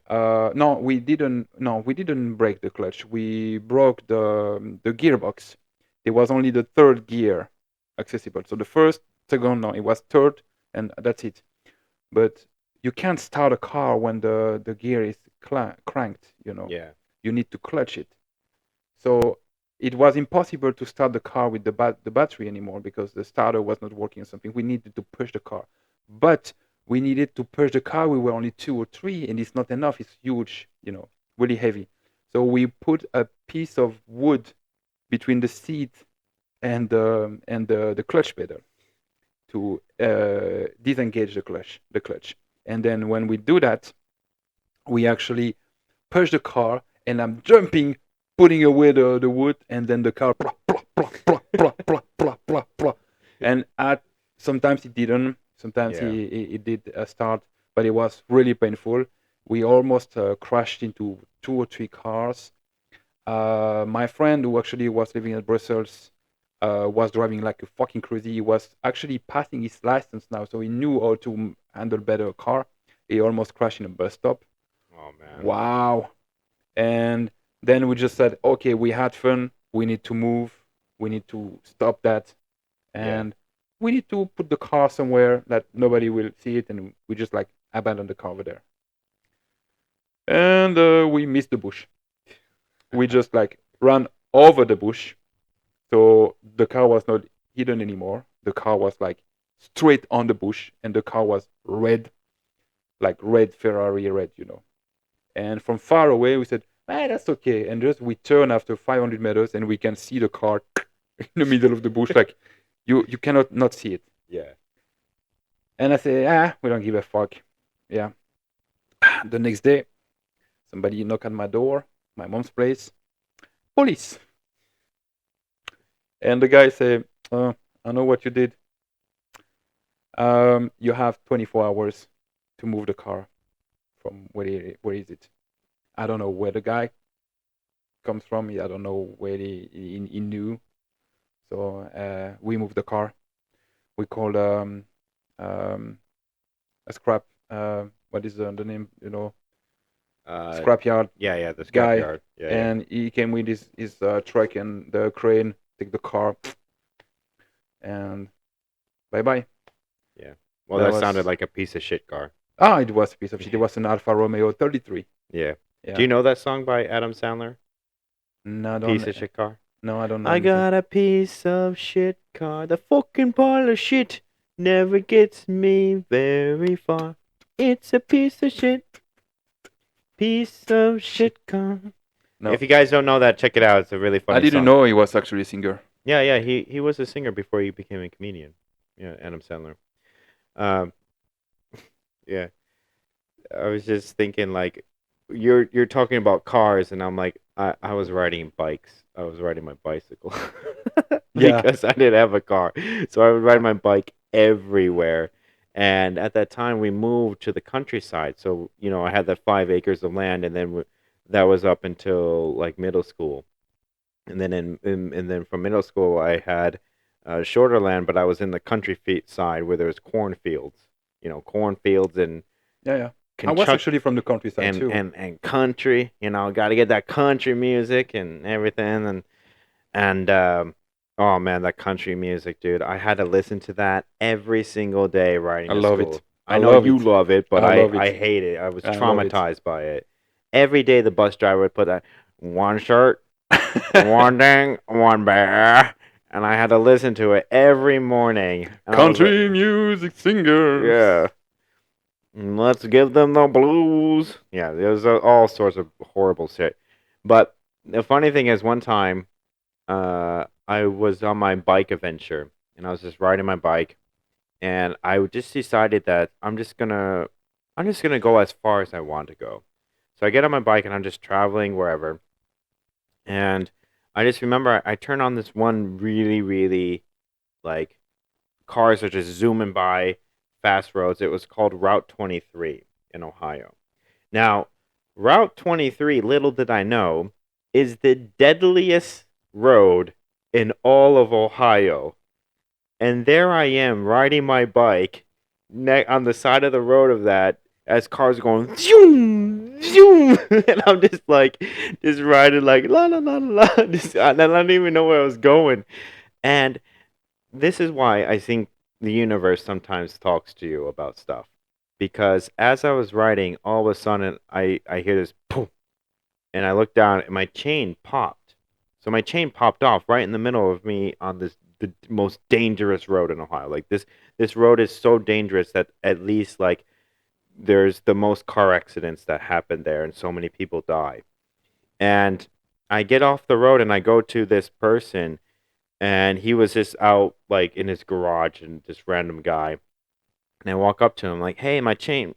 No, we didn't. No, we didn't break the clutch. We broke the gearbox. It was only the third gear accessible. So the first, second, no, it was third, and that's it. But you can't start a car when the gear is cranked. Yeah. You need to clutch it. So it was impossible to start the car with the battery anymore because the starter was not working or something. We needed to push the car, but we needed to push the car. We were only two or three, and it's not enough. It's huge, really heavy. So we put a piece of wood between the seat and the clutch pedal to disengage the clutch. And then when we do that, we actually push the car, and I'm jumping, putting away the wood, and then the car, plop, plop, plop, plop, plop, plop, plop, plop, plop. And sometimes it didn't, sometimes Yeah. it did start, but it was really painful. We almost crashed into 2 or 3 cars. My friend, who actually was living in Brussels, was driving like a fucking crazy. He was actually passing his license now, so he knew how to handle better a car. He almost crashed in a bus stop. Oh man. Wow. And then we just said, okay, we had fun. We need to move. We need to stop that. Yeah. And we need to put the car somewhere that nobody will see it. And we just like abandon the car over there. And we missed the bush. We just like ran over the bush. So the car was not hidden anymore. The car was like straight on the bush. And the car was red, like red Ferrari red. And from far away, we said, that's okay. And just we turn after 500 meters, and we can see the car in the middle of the bush. Like, you cannot not see it. Yeah. And I say, we don't give a fuck. Yeah. The next day, somebody knock at my door, my mom's place. Police. And the guy say, I know what you did. You have 24 hours to move the car from where is it? I don't know where the guy comes from. I don't know where he knew. So we moved the car. We called um, a scrap. What is the name? Uh, scrapyard yeah, the guy, scrapyard. Yeah. and he came with his truck and the crane, take the car, and bye bye. Yeah. Well, That that sounded was like a piece of shit car. it was a piece of shit. It was an Alfa Romeo 33. Yeah. Do Yeah. you know that song by Adam Sandler? No, I don't. Piece of shit car. No, I don't know I anything. got a piece of shit car. The fucking pile of shit never gets me very far. It's a piece of shit. Piece of shit car. No, If you guys don't know that, check it out. It's a really I funny didn't song. know he was actually a singer. Yeah. He was a singer before he became a comedian. Yeah, Adam Sandler. Um, yeah. I was just thinking like you're talking about cars and I'm like I was riding bikes. I was riding my bicycle Yeah. because I didn't have a car. So I would ride Yeah. my bike everywhere. And at that time we moved to the countryside. So, I had that 5 acres of land and then that was up until like middle school. And then and then from middle school I had shorter land, but I was in the country side where there was cornfields. Cornfields and Yeah. Yeah. I was Kentucky actually from the countryside and too. and and country. Got to get that country music and everything. And oh man, that country music, dude! I had to listen to that every single day riding I to love it. school. I I know love you it. love it, but I I love I it. hate it. I was I love it. traumatized by it. Every day, the bus driver would put that one shirt, one ding, one bear, and I had to listen to it every morning. And I was like, Country music singers. yeah. Let's give them the blues. Yeah, there's all sorts of horrible shit. But the funny thing is, one time, I was on my bike adventure, and I was just riding my bike, and I just decided that I'm just gonna go as far as I want to go. So I get on my bike, and I'm just traveling wherever, and I just remember I turned on this one really, really like cars are just zooming by fast roads. It was called Route 23 in Ohio. Now, Route 23, little did I know, is the deadliest road in all of Ohio. And there I am riding my bike on the side of the road of that as cars are going zoom, zoom. And I'm just like, just riding like la la la la. And I don't even know where I was going. And this is why I think the universe sometimes talks to you about stuff. Because as I was writing, all of a sudden I hear this poof, and I look down and my chain popped. So my chain popped off right in the middle of me on the most dangerous road in Ohio. Like this road is so dangerous that at least like there's the most car accidents that happen there and so many people die. And I get off the road and I go to this person and he was just out like in his garage and this random guy, and I walk up to him like, "Hey, my chain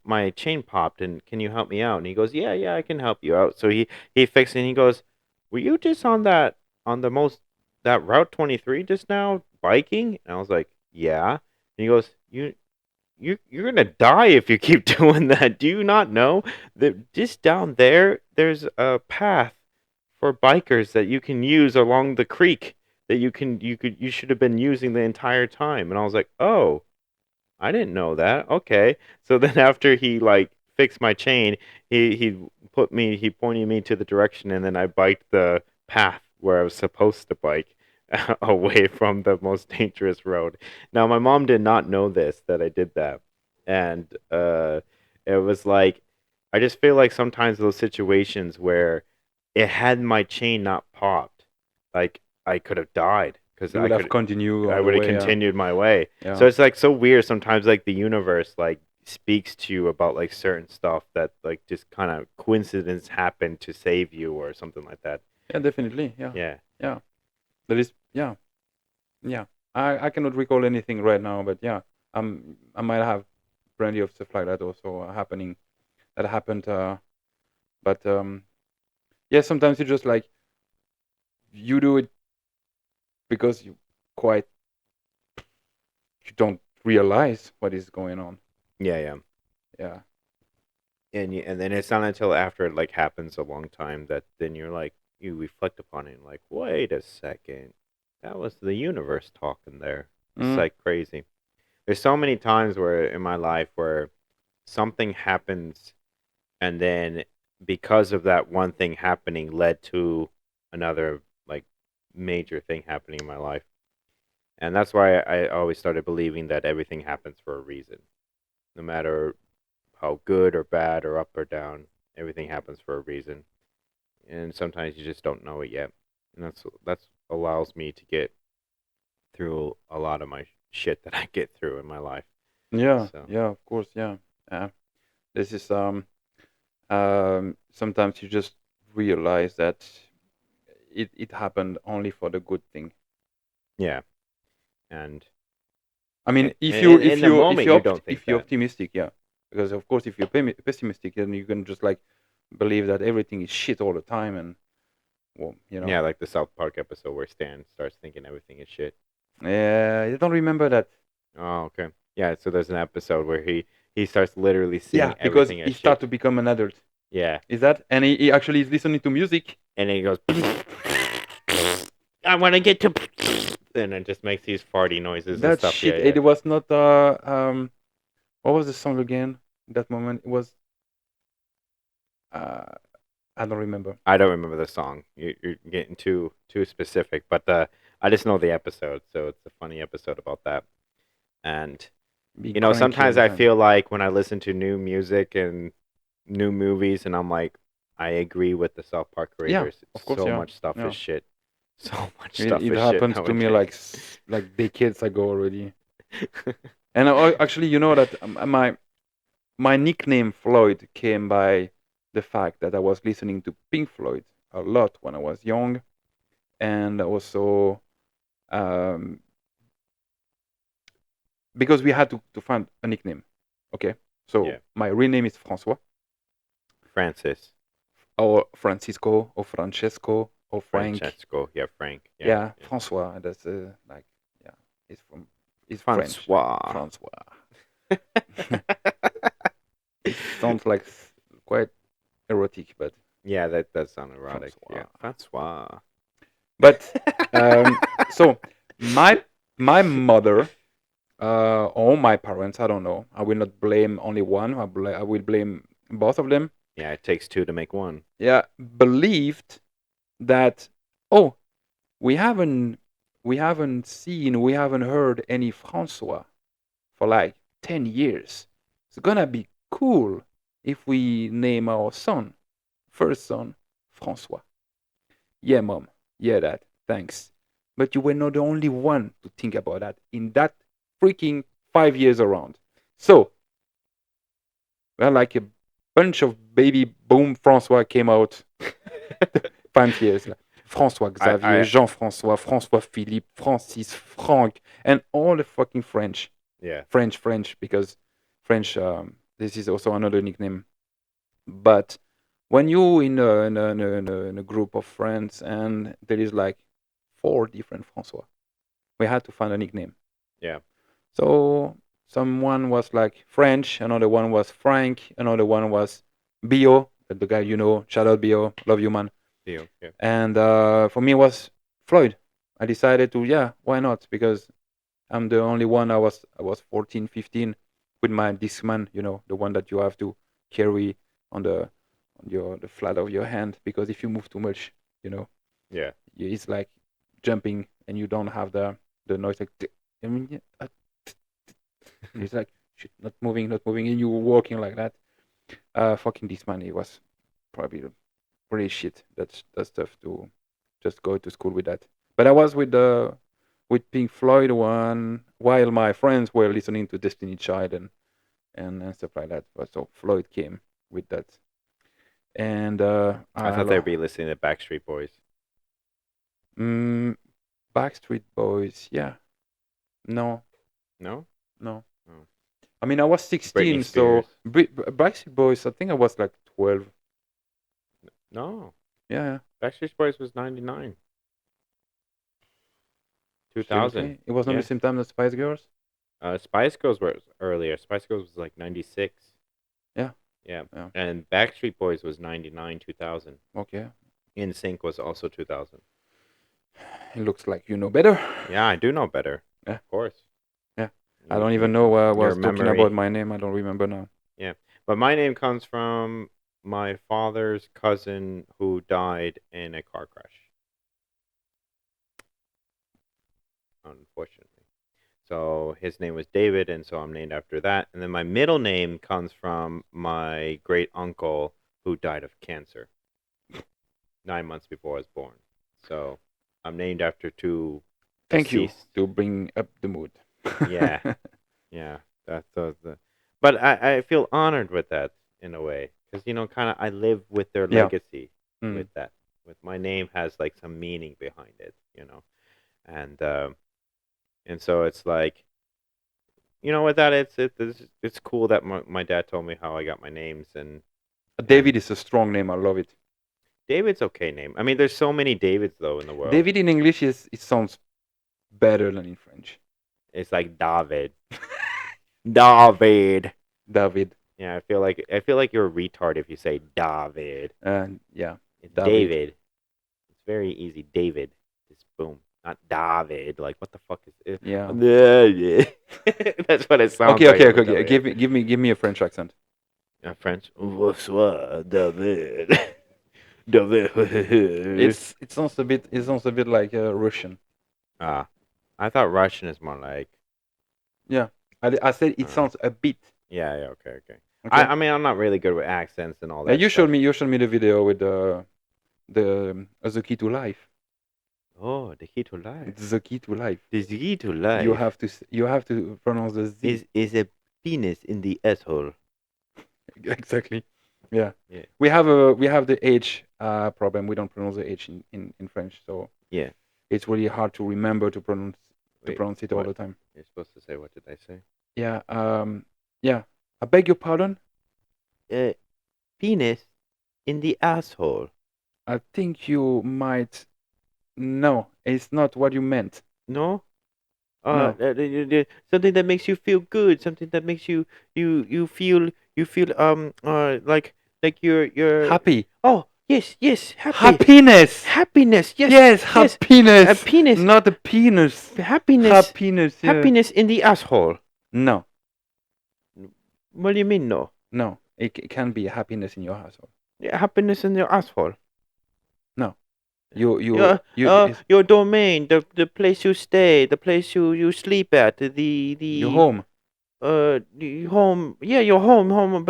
popped, and can you help me out?" And he goes, "Yeah, I can help you out." So he fixed it, and he goes, "Were you just on the most that Route 23 just now biking?" And I was like, "Yeah." And he goes, "You're gonna die if you keep doing that. Do you not know that just down there's a path for bikers that you can use along the creek that you should have been using the entire time?" And I was like, "Oh, I didn't know that. Okay." So then after he like fixed my chain, he pointed me to the direction, and then I biked the path where I was supposed to bike away from the most dangerous road. Now my mom did not know this that I did that. And it was like I just feel like sometimes those situations where it had my chain not popped, like I could have died because You would have continued I on the would have way. Yeah. continued my way. So Yeah. it's like so weird sometimes like the universe like speaks to you about like certain stuff that like just kind of coincidence happened to save you or something like that. Yeah. Definitely. Yeah. Yeah. Yeah. That is. Yeah. Yeah. I cannot recall anything right now, but yeah. I might have plenty of stuff like that also happening. That happened. But yeah. Sometimes you just like you do it because quite you don't realize what is going on. Yeah. Yeah. And then it's not until after it like happens a long time that then you're like you reflect upon it and like, wait a second. That was the universe talking there. It's Mm. like crazy. There's so many times where in my life where something happens and then because of that one thing happening led to another like major thing happening in my life. And that's why I always started believing that everything happens for a reason. No matter how good or bad or up or down, everything happens for a reason. And sometimes you just don't know it yet. And that's allows me to get through a lot of my shit that I get through in my life. Yeah, So, yeah, of course, yeah. Yeah. This is sometimes you just realize that it happened only for the good thing. yeah. And I mean, in the moment you don't think if you're that. optimistic, yeah, because of course if you're pessimistic, then you can just like believe that everything is shit all the time, and well, you know, Yeah, like the South Park episode where Stan starts thinking everything is shit. yeah, I don't remember that. Oh, okay. Yeah, so there's an episode where he starts literally Yeah, seeing because everything he as start shit. to become an adult. Yeah, Is that? And he actually is listening to music. and then he goes, I want to get to, and it just makes these farty noises and That stuff. Yeah, shit. yeah. It was not. What was the song again? That moment. It was. Uh, I don't remember. I don't remember the song. You're getting too specific, but I just know the episode, so it's a funny episode about that. And Being cranky all sometimes the I time. feel like when I listen to new music and new movies, and I'm like, I agree with the South Park Yeah, creators. of course. So Yeah, much stuff is yeah. shit. So much stuff It is shit happens to me nowadays. like decades ago already. And actually, you know that my nickname Floyd came by the fact that I was listening to Pink Floyd a lot when I was young, and also um, because we had to find a nickname. Okay, so Yeah, my real name is Francois, Francis, or Francisco, or Francesco, or Frank. Francesco. Yeah, Frank. Yeah, Yeah, yeah. Francois. That's like, yeah, it's French. Francois. Francois. It sounds like quite erotic, but Yeah, that does sound erotic. Yeah, Francois. Francois. But so my my mother or my parents, I don't know. I will not blame only one. I will blame both of them. Yeah, it takes two to make one. Yeah, believed that, oh, we haven't we haven't heard any Francois for like 10 years. It's gonna be cool if we name our first son, Francois. Yeah, mom. Yeah, dad. Thanks. But you were not the only one to think about that in that freaking 5 years around. So, well, like a bunch of baby boom Francois came out 5 years. Like François Xavier, I Jean-François, François Philippe, Francis, Franck, and all the fucking French. yeah, French, because French, this is also another nickname. But when you in a group of friends and there is like four different Francois, we had to find a nickname. yeah. So someone was like French, another one was Frank, another one was Bio, the guy you know. Shout out Bio, love you man. Deal. Yeah, And for me it was Floyd. I decided to, yeah, why not? Because I'm the only one. I was 14, 15 with my Discman, the one that you have to carry on the flat of your hand, because if you move too much, you know, yeah, it's like jumping and you don't have the noise like I mean, yeah, it's like shit, not moving, and you were walking like that. Fucking Discman, it was probably pretty shit. That's stuff to just go to school with that. But I was with Pink Floyd one while my friends were listening to Destiny Child and stuff like that. But so Floyd came with that, and I I thought they'd lo- be listening to Backstreet Boys. mm, Backstreet Boys. Yeah, no, No, no. oh. I mean, I was Britney 16, so Spears. Backstreet Boys. I think I was like 12. No, Yeah, yeah. Backstreet Boys was 99, 2000. Seriously, it was not the Yeah, same time as Spice Girls. Spice Girls was earlier. Spice Girls was like 96. Yeah, Yeah, yeah. and Backstreet Boys was 99, 2000. Okay, In Sync was also 2000. it looks like you know better. Yeah, I do know better. Yeah, Of course. yeah. I You, don't you, even know who your was talking about memory. my name. I don't remember now. Yeah, but my name comes from. my father's cousin who died in a car crash, unfortunately. So his name was David, and so I'm named after that. And then my middle name comes from my great uncle who died of cancer 9 months before I was born. So I'm named after two Thank you deceased. to bring up the mood. Yeah, yeah. That's the. But I feel honored with that in a way because kind of I live with their Yeah. legacy with Mm. that. With my name has like some meaning behind it, and so it's like with that it's cool that my dad told me how I got my names and David is a strong name. I love it. David's okay name. I mean, there's so many Davids though in the world. David in English it sounds better than in French. It's like David. David. David. Yeah, I feel like you're a retard if you say David. And yeah, It's David. David. It's very easy. David. Just boom. Not David. Like what the fuck is it? Yeah. That's what it sounds Okay, like okay, okay, every time okay. I hear. Give me a French accent. French. Bonsoir, David. David. It sounds a bit like Russian. Ah, I thought Russian is more like. Yeah. I said it Uh, sounds a bit. yeah, okay, okay. I, Okay. I mean, I'm not really good with accents and all Yeah, that you showed stuff. me you showed me the video with the key to life. Oh, the key to life. It's the key to life. The key to You life have to you have to pronounce the Z. is a penis in the asshole. Exactly. Yeah. Yeah, We have the H problem. We don't pronounce the H in French, so yeah. it's really hard to remember to Wait, pronounce it all what? the time. You're supposed to say what did I say? Yeah. Yeah. I beg your pardon. Uh, penis in the asshole. I think you might. No, it's not what you meant. No. No. Something that makes you feel good. Something that makes you feel like you're. Happy. Oh yes, yes, happy. Happiness. Happiness. Yes, Yes, yes. A happiness. penis. Not a penis. Happiness. Happiness. Yeah. Happiness in the asshole. No. What do you mean no? No. It can be happiness in your household. Yeah, happiness in your asshole. No. Yeah. You it's Your domain, the place you stay, the place you sleep at, your the home, the home. Yeah, your home, your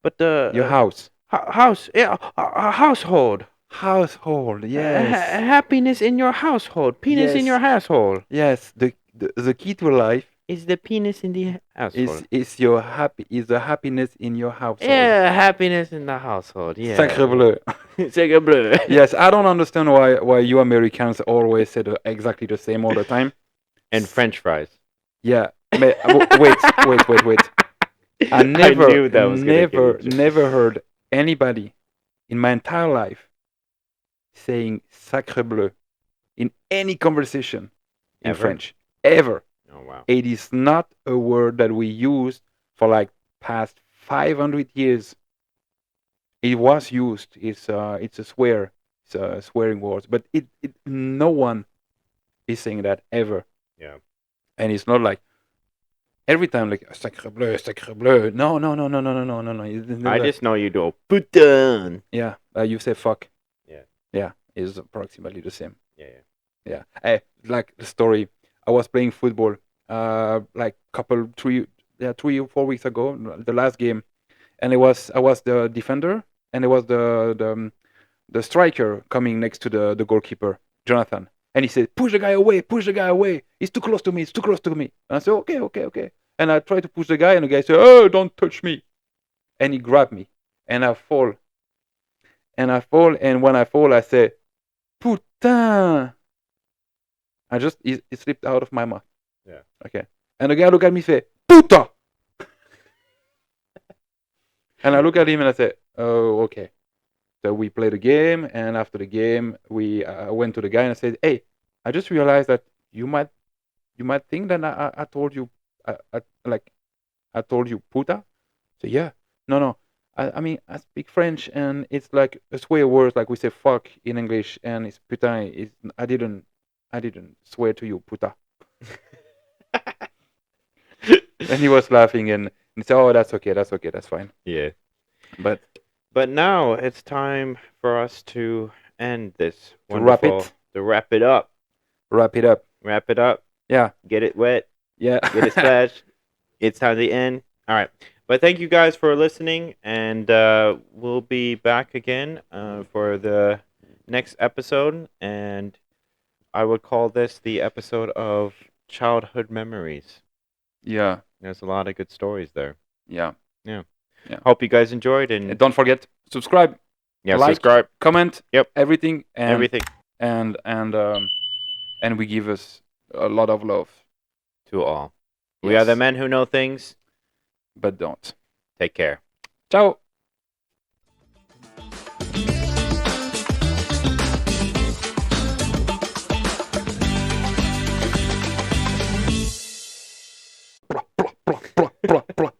but house. house, yeah, household. Household. Yes. Happiness in your household, penis in your Yes. household. Yes. The key to life Is the penis in the is household? the happiness in your household. Yeah, happiness in the household. Yeah, Sacre bleu. Sacre bleu. Yes, I don't understand why you Americans always say exactly the same all the time. And French fries. Yeah. Wait. I I never, knew that was gonna get never, you. never heard anybody in my entire life saying sacre bleu in any conversation in Ever? French. Ever. Oh wow. It is not a word that we used for like past 500 years. It was used. It's a swear. It's a swearing word. But no one is saying that ever. Yeah. And it's not like every time like sacre bleu, sacre bleu. No. I just know you do putain. Yeah, you say fuck. Yeah. Yeah, it's approximately the same. Yeah. Yeah. Yeah. Like the story. I was playing football, like 3 or 4 weeks ago, the last game, and I was the defender, and it was the striker coming next to the goalkeeper, Jonathan, and he said, push the guy away. He's too close to me. It's too close to me. And I said, okay. And I tried to push the guy, and the guy said, oh, don't touch me. And he grabbed me, and I fall, and when I fall, I say, putain. It slipped out of my mouth. Yeah. Okay. And the guy looked at me and said, puta. And I look at him and I said, oh, okay. So we played a game, and after the game, we went to the guy and I said, hey, I just realized that you might think that I told you, like, I told you puta. So yeah, no. I mean, I speak French, and it's like a swear word, like we say fuck in English, and it's putain. I didn't swear to you, puta. And he was laughing, and he said, oh, that's okay, that's fine. Yeah. But But now it's time for us to end this To wrap wonderful, it. to wrap it up. Wrap it up. Wrap it up. Yeah. Get it wet. Yeah. Get it splashed. It's time to end. All right. But thank you guys for listening, and we'll be back again for the next episode. And I would call this the episode of childhood memories. Yeah. There's a lot of good stories there. Yeah. Yeah. Yeah. Hope you guys enjoyed, And and don't forget, subscribe, yeah, like, subscribe. comment, Yep. everything, and Everything and we give us a lot of love, to all. We are the Yes. men who know things. but don't. Take care. Ciao. Blah, blah, blah, blah, blah, blah.